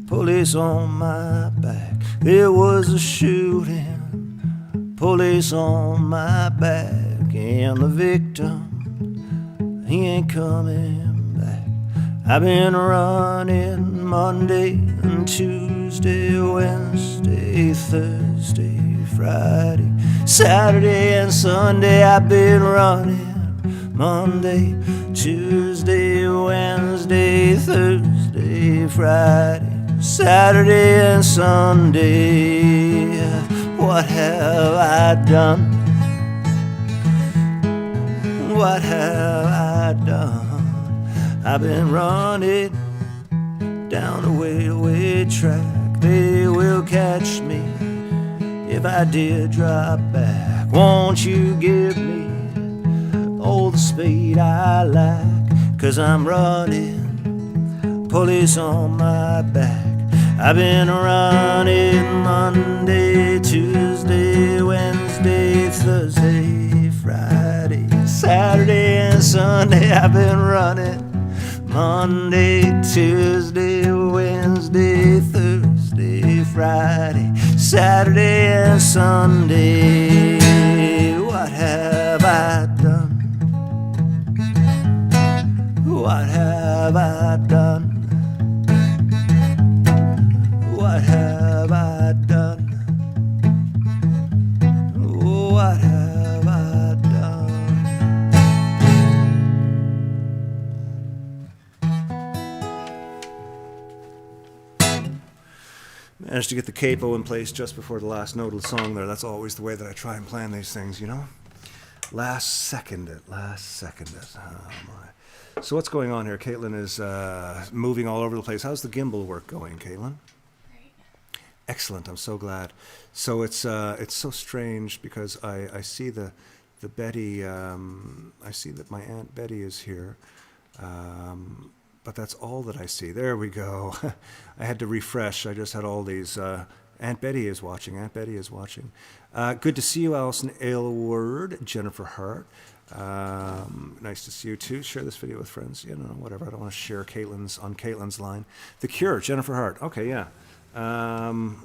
police on my back. There was a shooting, police on my back. And the victim, he ain't coming back. I've been running Monday and Tuesday, Wednesday, Thursday, Friday, Saturday and Sunday. I've been running Monday, Tuesday, Wednesday, Thursday, Friday, Saturday and Sunday. What have I done? What have I done? I've been running down the railway track. They will catch me if I did drop back. Won't you give me all the speed I like? 'Cause I'm running, police on my back. I've been running Monday, Tuesday, Wednesday, Thursday, Friday, Saturday and Sunday. I've been running Monday, Tuesday, Wednesday, Thursday, Friday, Saturday and Sunday. What have I done? What have I done? What have I done? What have I done? Managed to get the capo in place just before the last note of the song there. That's always the way that I try and plan these things, you know? Last second it. Oh my. So what's going on here? Caitlin is moving all over the place. How's the gimbal work going, Caitlin? Great. Excellent. I'm so glad. So it's so strange because I see the Betty. I see that my Aunt Betty is here, but that's all that I see. There we go. I had to refresh. I just had all these. Aunt Betty is watching. Aunt Betty is watching. Good to see you, Alison Aylward, Jennifer Hart. Nice to see you too. Share this video with friends. You know, whatever. I don't want to share Caitlin's line. The Cure, Jennifer Hart. Okay, yeah.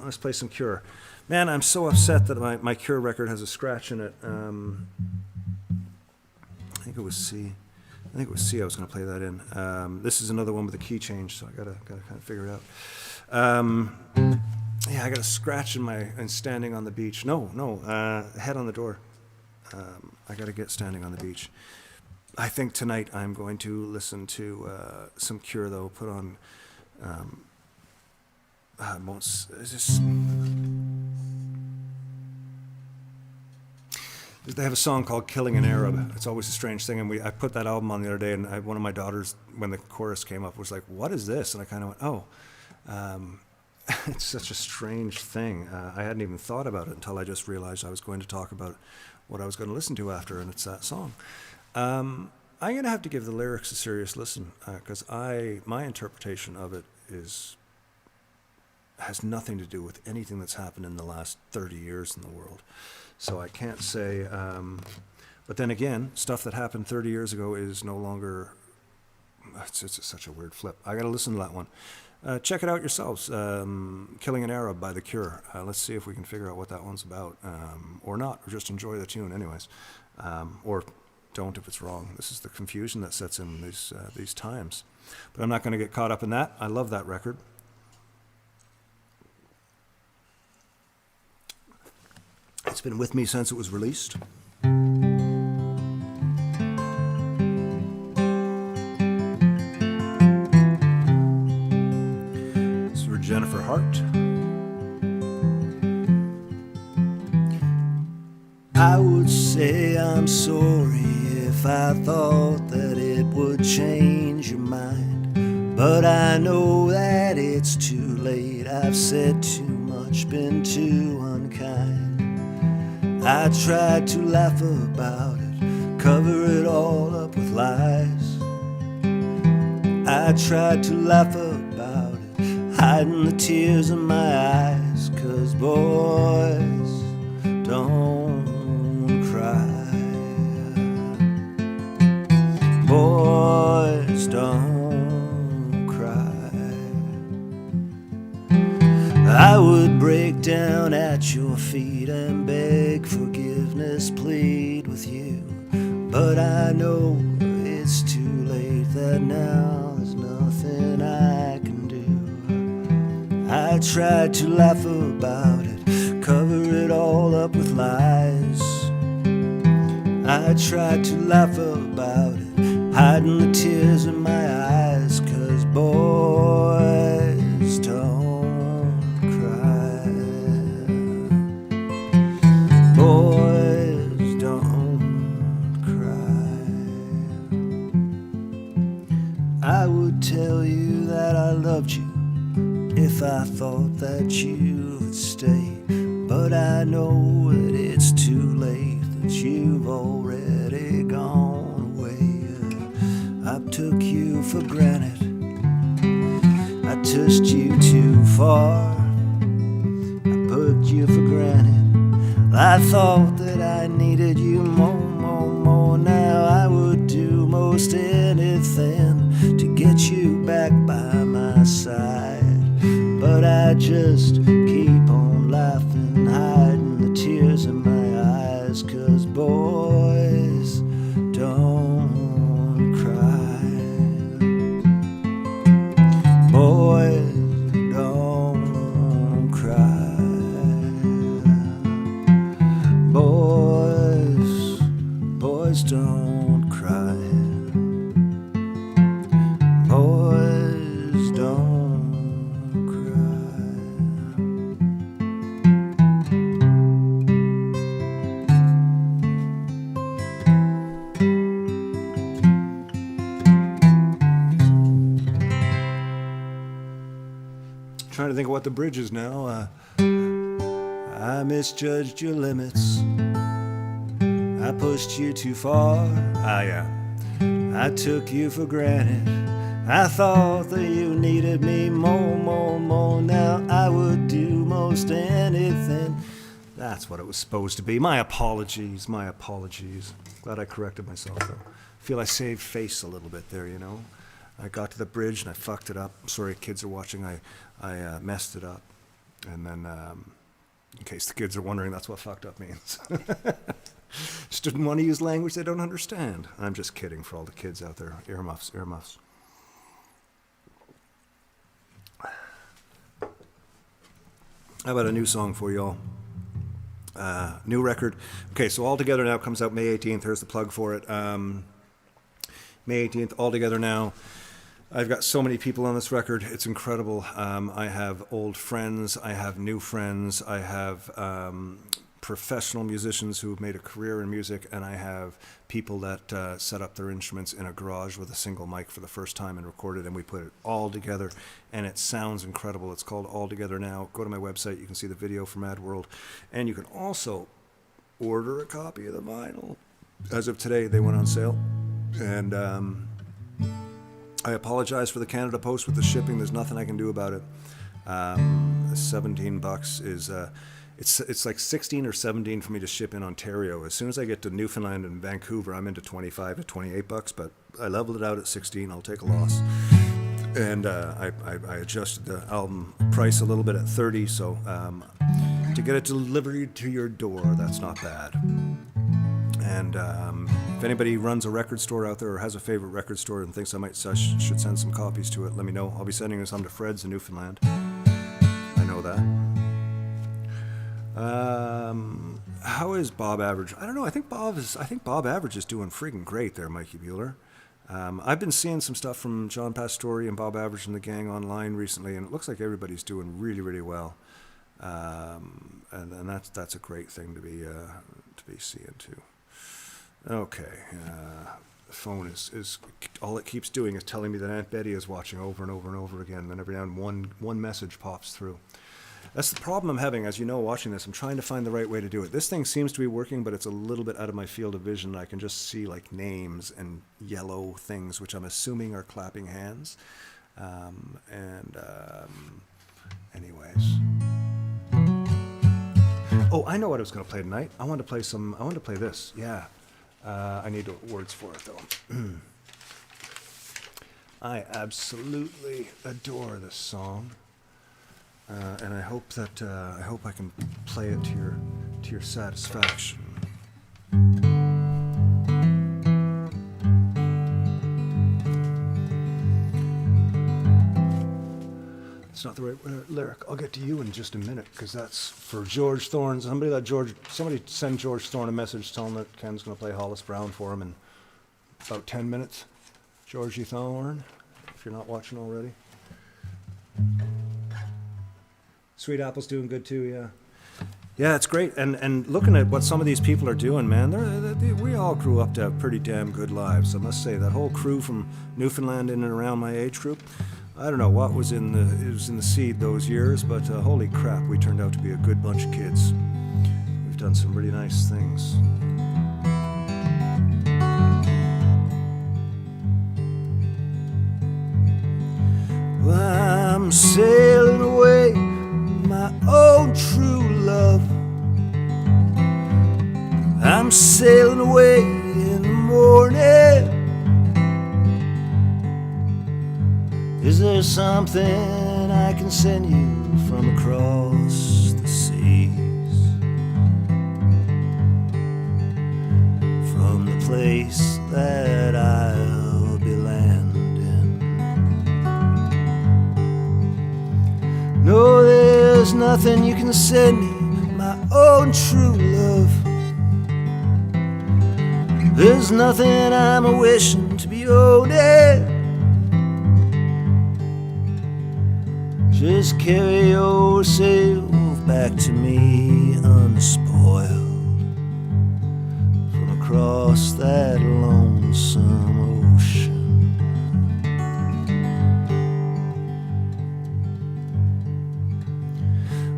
Let's play some Cure. Man, I'm so upset that my Cure record has a scratch in it. I think it was C. I was going to play that in. This is another one with a key change, so I gotta kind of figure it out. Yeah, I got a scratch in standing on the beach. No, head on the door. I got to get standing on the beach. I think tonight I'm going to listen to some Cure, though. Put on. They have a song called "Killing an Arab." It's always a strange thing, and I put that album on the other day, and one of my daughters, when the chorus came up, was like, "What is this?" And I kind of went, "Oh." It's such a strange thing. I hadn't even thought about it until I just realized I was going to talk about what I was going to listen to after, and it's that song. I'm going to have to give the lyrics a serious listen, because my interpretation of it has nothing to do with anything that's happened in the last 30 years in the world. So I can't say, but then again, stuff that happened 30 years ago is no longer, it's such a weird flip. I got to listen to that one. Check it out yourselves. Killing an Arab by The Cure. Let's see if we can figure out what that one's about. Or not, or just enjoy the tune anyways. Or don't if it's wrong. This is the confusion that sets in these times. But I'm not going to get caught up in that. I love that record. It's been with me since it was released. Jennifer Hart. I would say I'm sorry if I thought that it would change your mind, but I know that it's too late. I've said too much, been too unkind. I tried to laugh about it, cover it all up with lies. I tried to laugh about it, hiding the tears in my eyes, 'cause boys don't cry. Boys don't cry. I would break down at your feet and beg forgiveness, plead with you, but I know it's too late, that now there's nothing I can do. I tried to laugh about it, cover it all up with lies. I tried to laugh about it, hiding the tears in my eyes, 'cause boys don't cry. Boys don't cry. I would tell you that I loved you if I thought that you would stay, but I know that it's too late, that you've already gone away. I took you for granted, I touched you too far, I put you for granted. I thought that I needed you more. Now I would do most anything to get you back by my side, but I just keep on laughing, hiding the tears in my eyes, 'cause boys don't cry. Boys don't cry. Boys don't cry. Boys don't cry. Trying to think of what the bridge is now. I misjudged your limits, I pushed you too far. Yeah. I took you for granted, I thought that you needed me more. Now I would do most anything That's what it was supposed to be. My apologies. Glad I corrected myself, though. Feel I saved face a little bit there, you know. I got to the bridge and I fucked it up. Sorry, kids are watching. I messed it up. And then, in case the kids are wondering, that's what fucked up means. Just didn't want to use language they don't understand. I'm just kidding for all the kids out there. Earmuffs. How about a new song for y'all? New record. Okay, so All Together Now comes out May 18th. Here's the plug for it. May 18th, All Together Now. I've got so many people on this record. It's incredible. I have old friends. I have new friends. I have professional musicians who've made a career in music, and I have people that set up their instruments in a garage with a single mic for the first time and recorded, and we put it all together, and it sounds incredible. It's called All Together Now. Go to my website. You can see the video from Mad World, and you can also order a copy of the vinyl. As of today, they went on sale, and I apologize for the Canada Post with the shipping. There's nothing I can do about it. $17 is it's like 16 or 17 for me to ship in Ontario. As soon as I get to Newfoundland and Vancouver, I'm into 25 to $28, but I leveled it out at 16. I'll take a loss. And I adjusted the album price a little bit at 30, so to get it delivered to your door, that's not bad. And if anybody runs a record store out there or has a favorite record store and thinks I should send some copies to it, let me know. I'll be sending some to Fred's in Newfoundland. I know that. How is Bob Average? I don't know. I think Bob Average is doing friggin' great there, Mikey Bueller. I've been seeing some stuff from John Pastore and Bob Average and the gang online recently, and it looks like everybody's doing really, really well. And that's a great thing to be seeing too. Okay, the phone is all it keeps doing is telling me that Aunt Betty is watching over and over and over again. And then every now and then one message pops through. That's the problem I'm having, as you know, watching this. I'm trying to find the right way to do it. This thing seems to be working, but it's a little bit out of my field of vision. I can just see like names and yellow things, which I'm assuming are clapping hands. Anyways. Oh, I know what I was going to play tonight. I wanted to play this. Yeah. I need words for it, though. I absolutely adore this song. And I hope I can play it to your satisfaction. It's not the right lyric. I'll get to you in just a minute, because that's for George Thorne. Somebody send George Thorne a message telling him that Ken's going to play Hollis Brown for him in about 10 minutes. Georgie Thorne, if you're not watching already. Sweet Apple's doing good too, yeah. Yeah, it's great. And looking at what some of these people are doing, man, we all grew up to have pretty damn good lives. I must say, that whole crew from Newfoundland in and around my age group, I don't know what was in the seed those years, but holy crap, we turned out to be a good bunch of kids. We've done some really nice things. Well, I'm sailing away, my own true love. I'm sailing away in the morning. Is there something I can send you from across the seas? From the place that I'll be landing. No, there's nothing you can send me, my own true love. There's nothing I'm a wishing to be owning. Just carry yourself back to me unspoiled from across that lonesome ocean.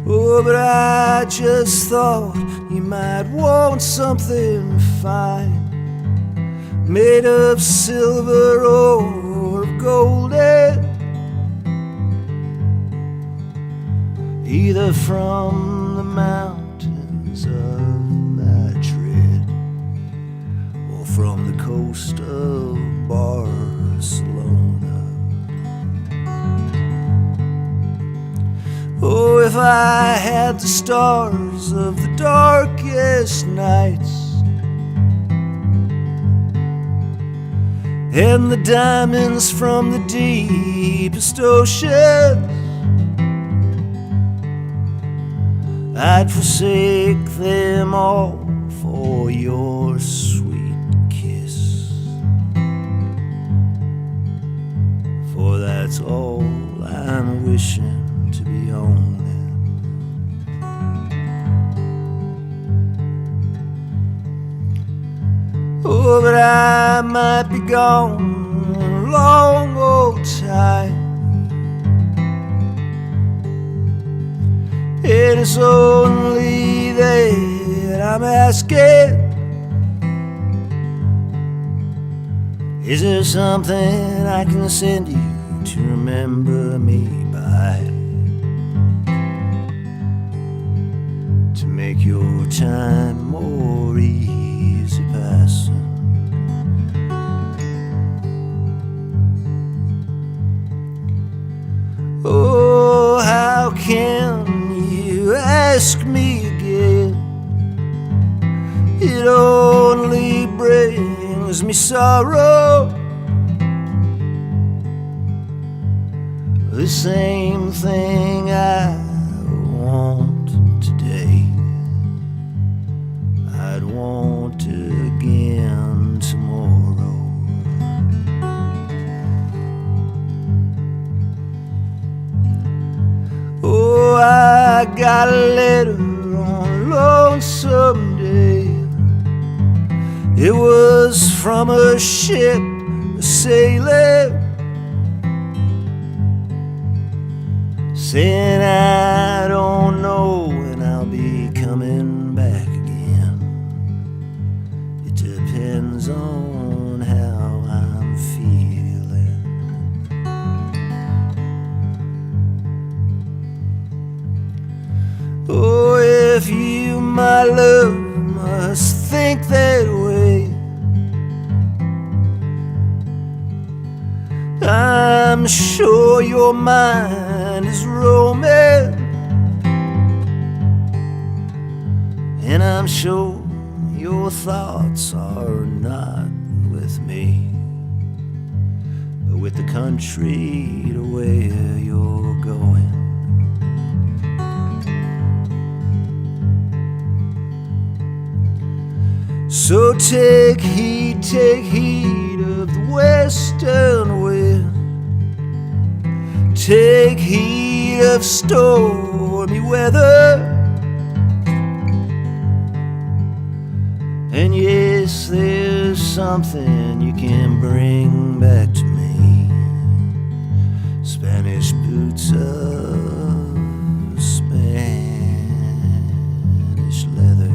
Oh, but I just thought you might want something fine, made of silver or of golden, either from the mountains most of Barcelona. Oh, if I had the stars of the darkest nights and the diamonds from the deepest oceans, I'd forsake them all for your sweet kiss. For that's all I'm wishing to be owning. Oh, but I might be gone a long old time, and it's only that I'm asking, is there something I can send you to remember me by, to make your time more easy passing? Oh, how can you ask me again? It only brings me sorrow. The same thing I want today, I'd want again tomorrow. Oh, I got a letter on a lonesome day. It was from a ship sailing, saying I don't know when I'll be coming back again. It depends on how I'm feeling. Oh, if you, my love, must think that way, I'm sure your mind is roaming, and I'm sure your thoughts are not with me, but with the country to where you're going. So take heed of the western wind, take heed of stormy weather, and yes, there's something you can bring back to me, Spanish boots of Spanish leather.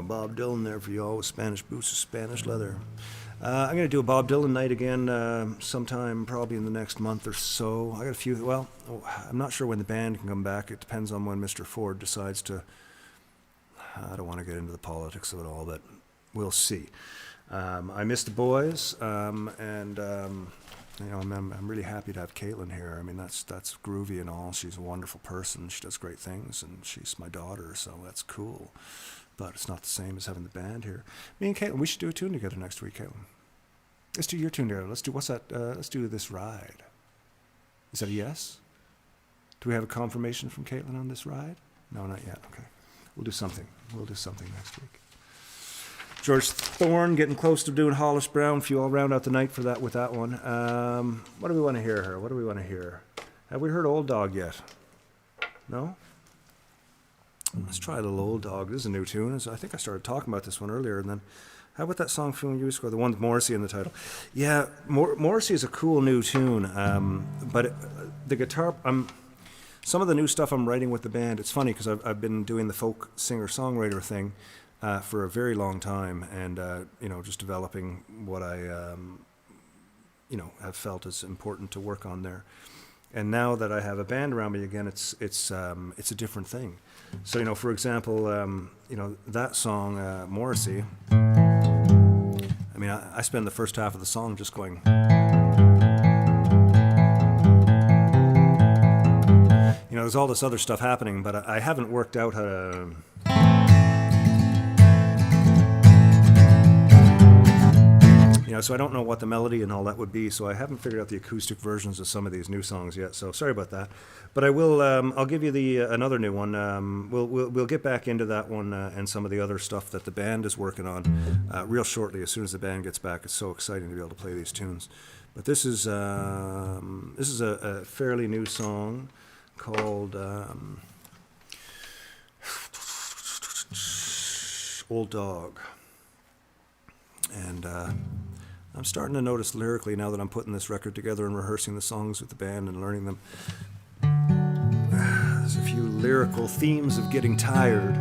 Bob Dylan there for y'all with Spanish boots of Spanish leather. I'm going to do a Bob Dylan night again sometime probably in the next month or so. I got a few, well, I'm not sure when the band can come back. It depends on when Mr. Ford decides to, I don't want to get into the politics of it all, but we'll see. I miss the boys, and you know, I'm really happy to have Caitlin here. I mean, that's groovy and all. She's a wonderful person. She does great things, and she's my daughter, so that's cool. But it's not the same as having the band here. Me and Caitlin, we should do a tune together next week, Caitlin. Let's do your tune together. Let's do, what's that? Let's do This Ride. Is that a yes? Do we have a confirmation from Caitlin on this ride? No, not yet. Okay. We'll do something. We'll do something next week. George Thorne getting close to doing Hollis Brown. If you all round out the night for that with that one. What do we want to hear here? What do we want to hear? Have we heard Old Dog yet? No? Let's try a little Old Dog. This is a new tune. I think I started talking about this one earlier. And then, how about that song from years ago, the one with Morrissey in the title? Yeah, Morrissey is a cool new tune. But the guitar, some of the new stuff I'm writing with the band, it's funny because I've been doing the folk singer-songwriter thing for a very long time, and just developing what I have felt is important to work on there. And now that I have a band around me again, it's a different thing. So for example, that song Morrissey. I mean, I spend the first half of the song just going. There's all this other stuff happening, but I haven't worked out how to. So I don't know what the melody and all that would be, so I haven't figured out the acoustic versions of some of these new songs yet, so sorry about that. But I will, I'll give you another new one. We'll get back into that one and some of the other stuff that the band is working on real shortly, as soon as the band gets back. It's so exciting to be able to play these tunes. But this is a fairly new song called Old Dog. And I'm starting to notice lyrically, now that I'm putting this record together and rehearsing the songs with the band and learning them, there's a few lyrical themes of getting tired,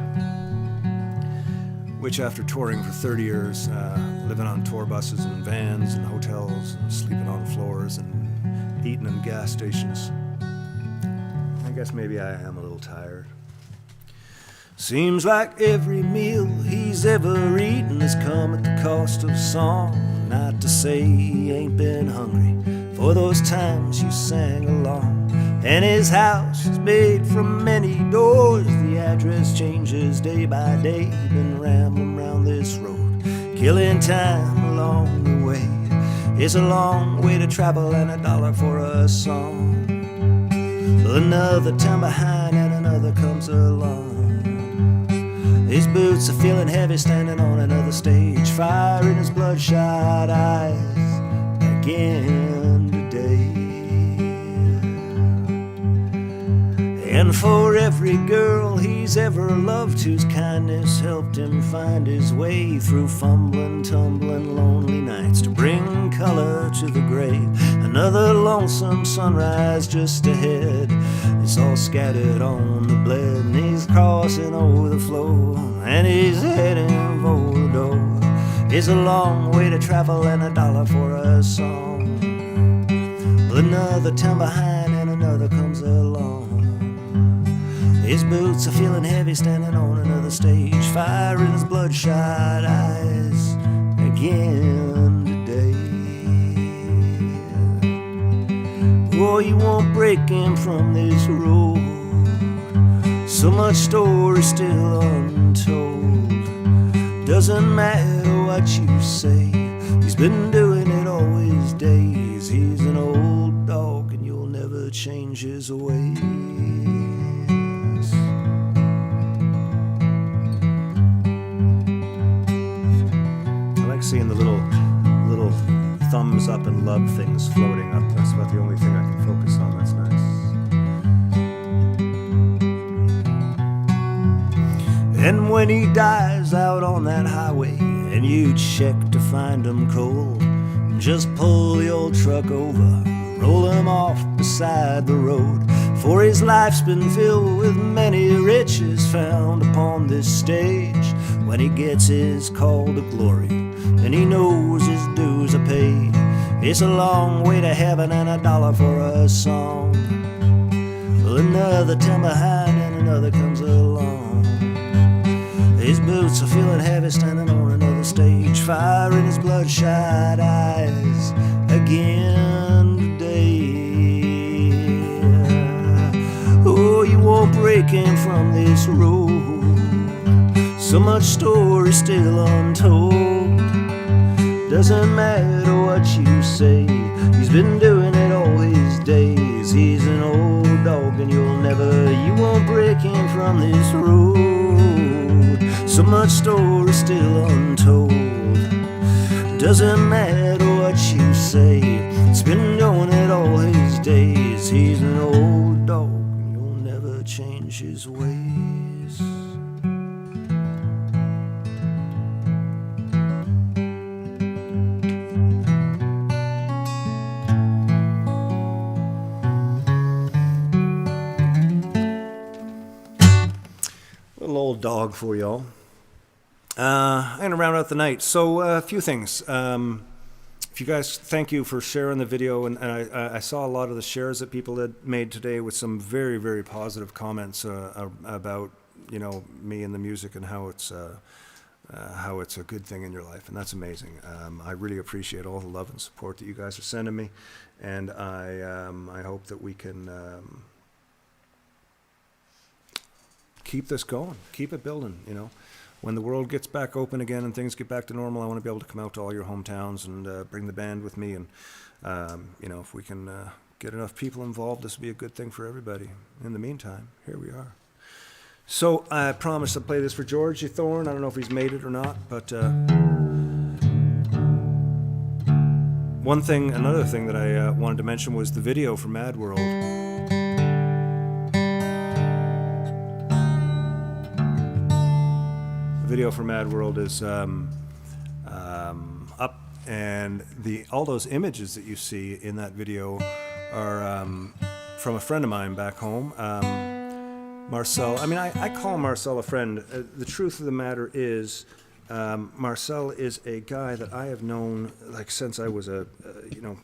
which after touring for 30 years, living on tour buses and vans and hotels and sleeping on floors and eating in gas stations, I guess maybe I am a little tired. Seems like every meal he's ever eaten has come at the cost of song. Not to say he ain't been hungry for those times you sang along. And his house is made from many doors. The address changes day by day. Been rambling round this road, killing time along the way. It's a long way to travel and $1 for a song. Another time behind and another comes along. His boots are feeling heavy, standing on another stage, fire in his bloodshot eyes again today. And for every girl he's ever loved whose kindness helped him find his way through fumbling, tumbling, lonely nights to bring color to the grave, another lonesome sunrise just ahead. It's all scattered on the bled, and he's crossing over the floor, and he's heading for the door. It's a long way to travel and $1 for a song. Another time behind and another comes along. His boots are feeling heavy, standing on another stage, fire in his bloodshot eyes again today. Oh, you won't break him from this road. So much story still untold. Doesn't matter what you say, he's been doing it all his days. He's an old dog and you'll never change his ways. I like seeing the little thumbs up and love things floating up. That's about the only thing I can focus on. That's nice. And when he dies out on that highway and you check to find him cold, just pull the old truck over, roll him off beside the road. For his life's been filled with many riches found upon this stage. When he gets his call to glory and he knows his dues are paid, it's a long way to heaven and $1 for a song. Another time behind and another comes along. His boots are feeling heavy, standing on another stage, fire in his bloodshot eyes again today. Oh, you won't break him from this road. So much story still untold. Doesn't matter what you say, he's been doing it all his days. He's an old dog and you won't break him from this road. So much story still untold. Doesn't matter what you say, he's been doing it all his days. He's an old dog and you'll never change his ways. dog for y'all. I'm going to round out the night. So a few things. If you guys, thank you for sharing the video, and I saw a lot of the shares that people had made today with some very, very positive comments about, you know, me and the music and how it's a good thing in your life, and that's amazing. I really appreciate all the love and support that you guys are sending me, and I hope that we can keep this going, keep it building, you know. When the world gets back open again and things get back to normal, I want to be able to come out to all your hometowns and bring the band with me. And, you know, if we can get enough people involved, this will be a good thing for everybody. In the meantime, here we are. So I promised to play this for Georgie Thorne. I don't know if he's made it or not, but another thing that I wanted to mention was the video for Mad World. The video for Mad World is up, and all those images that you see in that video are from a friend of mine back home, Marcel. I mean, I call Marcel a friend. The truth of the matter is, Marcel is a guy that I have known like since I was you know,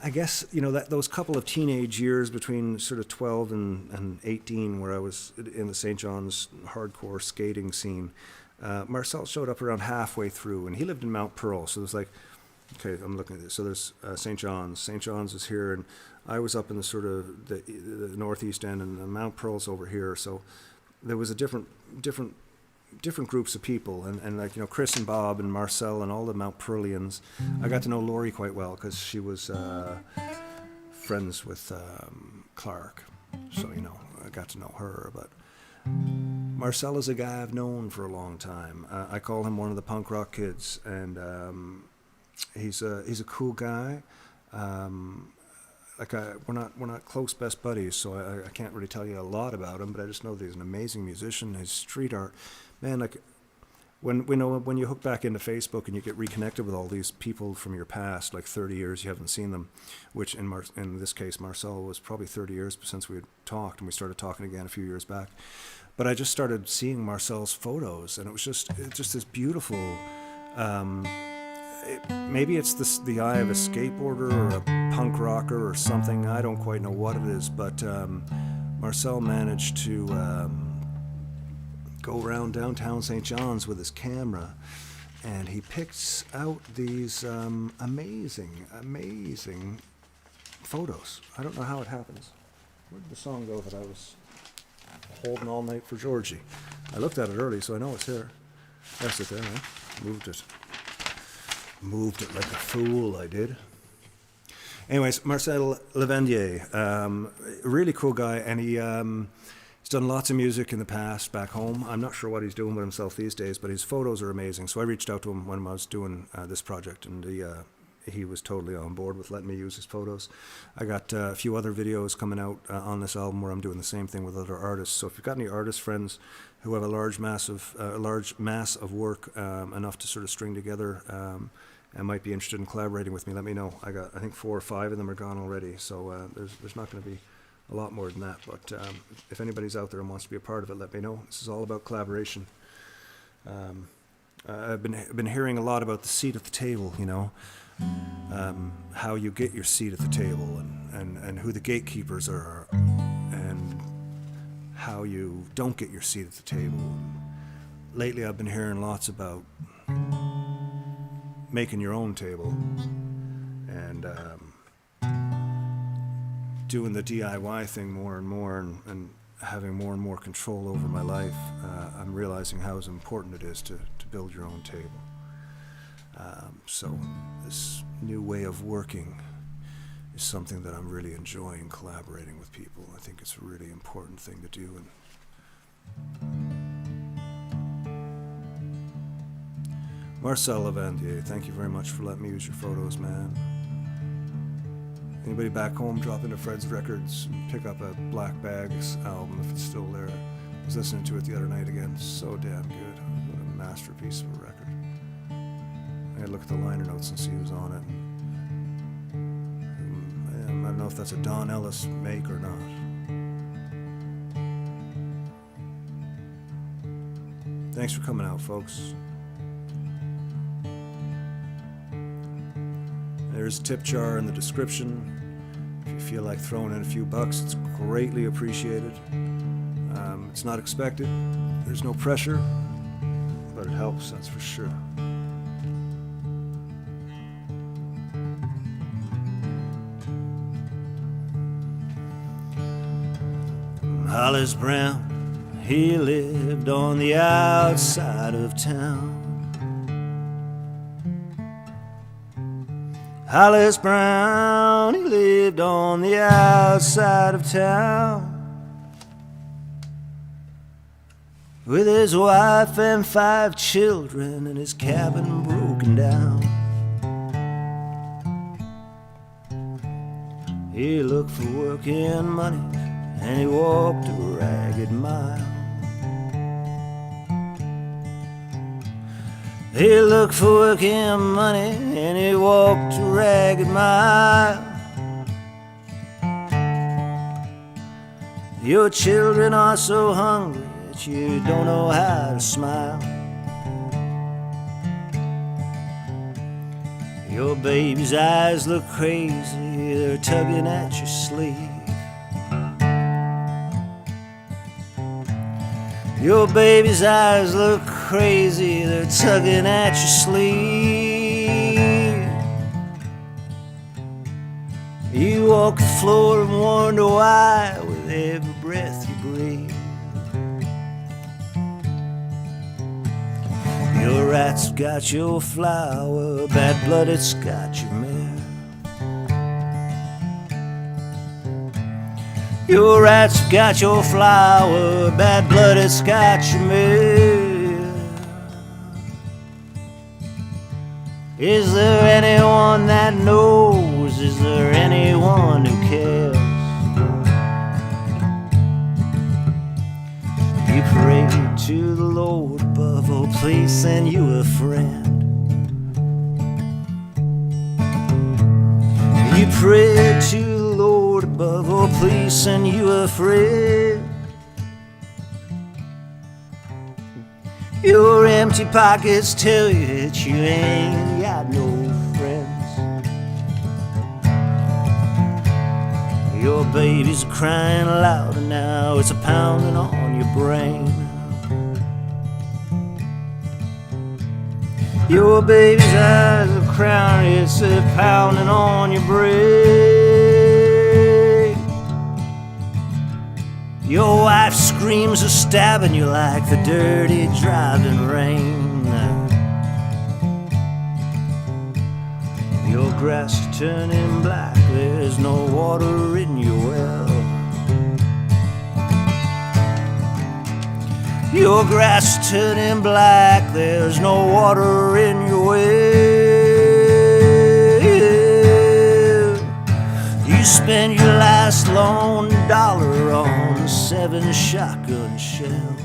I guess, you know, that those couple of teenage years between sort of 12 and 18 where I was in the St. John's hardcore skating scene, Marcel showed up around halfway through, and he lived in Mount Pearl. So there's like, okay, I'm looking at this. So there's St. John's. St. John's is here, and I was up in the sort of the northeast end, and Mount Pearl's over here. So there was a different groups of people, and like, you know, Chris and Bob and Marcel and all the Mount Pearlians. I got to know Lori quite well because she was friends with Clark, so, you know, I got to know her. But Marcel is a guy I've known for a long time. I call him one of the punk rock kids, and he's a cool guy. Like we're not close best buddies, so I can't really tell you a lot about him, but I just know that he's an amazing musician. His street art, man, like when you hook back into Facebook and you get reconnected with all these people from your past, like 30 years you haven't seen them, which in this case Marcel was probably 30 years since we had talked, and we started talking again a few years back. But I just started seeing Marcel's photos, and it was just this beautiful. Maybe it's the eye of a skateboarder or a punk rocker or something. I don't quite know what it is, but Marcel managed to go around downtown St. John's with his camera, and he picks out these amazing photos. I don't know how it happens. Where did the song go that I was holding all night for Georgie? I looked at it early, so I know it's here. That's it there, right? Moved it like a fool, I did. Anyways, Marcel Levendier, really cool guy, and he's done lots of music in the past back home. I'm not sure what he's doing with himself these days, but his photos are amazing. So I reached out to him when I was doing this project, and he was totally on board with letting me use his photos. I got a few other videos coming out on this album where I'm doing the same thing with other artists. So if you've got any artist friends who have a large mass of work, enough to sort of string together, and might be interested in collaborating with me, let me know. I think 4 or 5 of them are gone already, so there's not going to be a lot more than that. But if anybody's out there and wants to be a part of it, let me know. This is all about collaboration. I've been hearing a lot about the seat at the table, you know, how you get your seat at the table, and who the gatekeepers are, and how you don't get your seat at the table. Lately, I've been hearing lots about making your own table and doing the DIY thing more and more, and having more and more control over my life. I'm realizing how important it is to build your own table. So this new way of working is something that I'm really enjoying, collaborating with people. I think it's a really important thing to do. And Marcel Levendier, thank you very much for letting me use your photos, man. Anybody back home, drop into Fred's Records and pick up a Black Bags album if it's still there. I was listening to it the other night again. So damn good. What a masterpiece of a record. I gotta look at the liner notes and see who's on it. I don't know if that's a Don Ellis make or not. Thanks for coming out, folks. There's a tip jar in the description. If you feel like throwing in a few bucks, it's greatly appreciated. It's not expected. There's no pressure, but it helps, that's for sure. Hollis Brown, he lived on the outside of town. Hollis Brown, he lived on the outside of town with his wife and 5 children and his cabin broken down. He looked for work and money and he walked a ragged mile. He looked for work and money and he walked a ragged mile. Your children are so hungry that you don't know how to smile. Your baby's eyes look crazy, they're tugging at your sleeve. Your baby's eyes look crazy, they're tugging at your sleeve. You walk the floor and wonder why with every breath you breathe. Your rat's got your flower, bad-blooded's got your mare. Your rat's got your flower, bad-blooded's got your mare. Is there anyone that knows? Is there anyone who cares? You pray to the Lord above, oh please send you a friend. You pray to the Lord above, oh please send you a friend. Your empty pockets tell you that you ain't got no friends. Your baby's crying louder now, it's a pounding on your brain. Your baby's eyes are crying, it's a pounding on your brain. Your wife screams of stabbing you like the dirty driving rain. Your grass is turning black, there's no water in your well. Your grass is turning black, there's no water in your well. You spend your last lone dollar on 7 shotgun shells.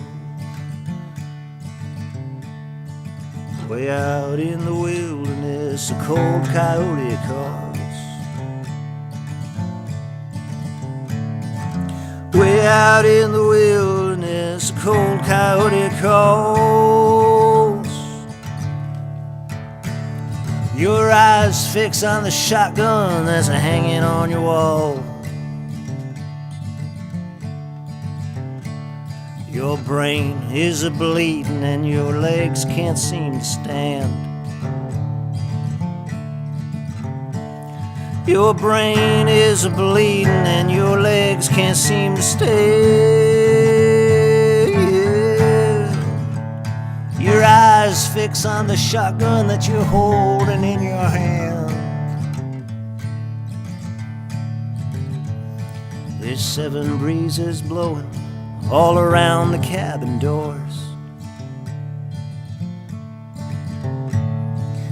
Way out in the wilderness, a cold coyote calls. Way out in the wilderness, a cold coyote calls. Your eyes fix on the shotgun that's hanging on your wall. Your brain is a bleeding and your legs can't seem to stand. Your brain is a bleeding and your legs can't seem to stand. Your eyes fix on the shotgun that you're holding in your hand. There's 7 breezes blowing all around the cabin doors.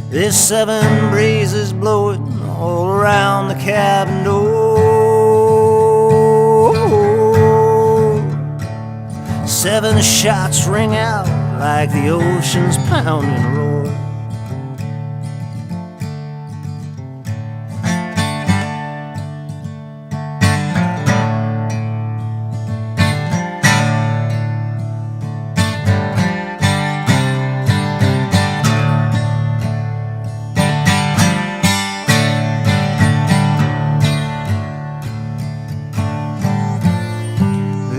There's 7 breezes blowing all around the cabin door. 7 shots ring out like the ocean's pounding roar.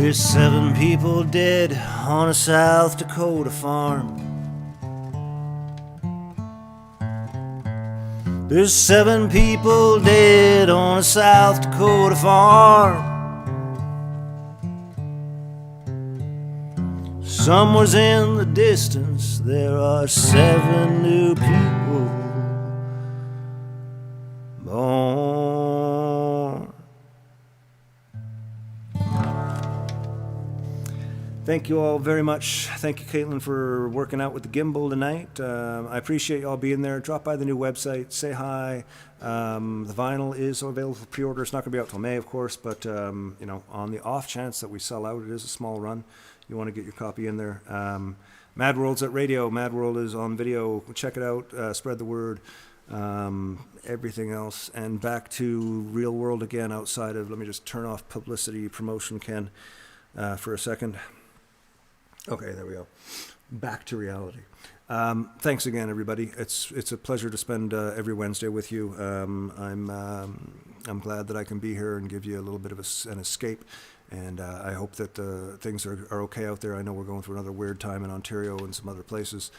There's 7 people dead on a South Dakota farm. There's 7 people dead on a South Dakota farm. Somewhere's in the distance there are 7 new people born. Thank you all very much. Thank you, Caitlin, for working out with the gimbal tonight. I appreciate you all being there. Drop by the new website, say hi. The vinyl is available for pre-order. It's not going to be out till May, of course, but you know, on the off chance that we sell out, it is a small run. You want to get your copy in there. Mad World's at radio. Mad World is on video. Check it out. Spread the word. Everything else. And back to real world again outside of, let me just turn off publicity promotion, Ken, for a second. Okay, there we go. Back to reality. Thanks again, everybody. It's a pleasure to spend every Wednesday with you. I'm glad that I can be here and give you a little bit of an escape. And I hope that things are okay out there. I know we're going through another weird time in Ontario and some other places.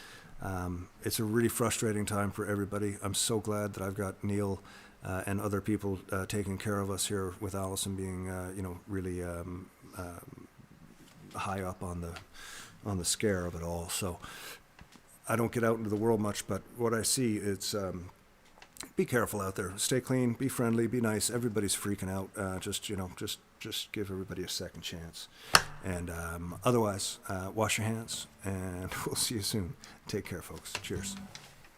It's a really frustrating time for everybody. I'm so glad that I've got Neil and other people taking care of us here, with Allison being, you know, really high up on the scare of it all. So I don't get out into the world much, but what I see, it's be careful out there. Stay clean, be friendly, be nice. Everybody's freaking out. Just give everybody a second chance. And otherwise, wash your hands, and we'll see you soon. Take care, folks. Cheers.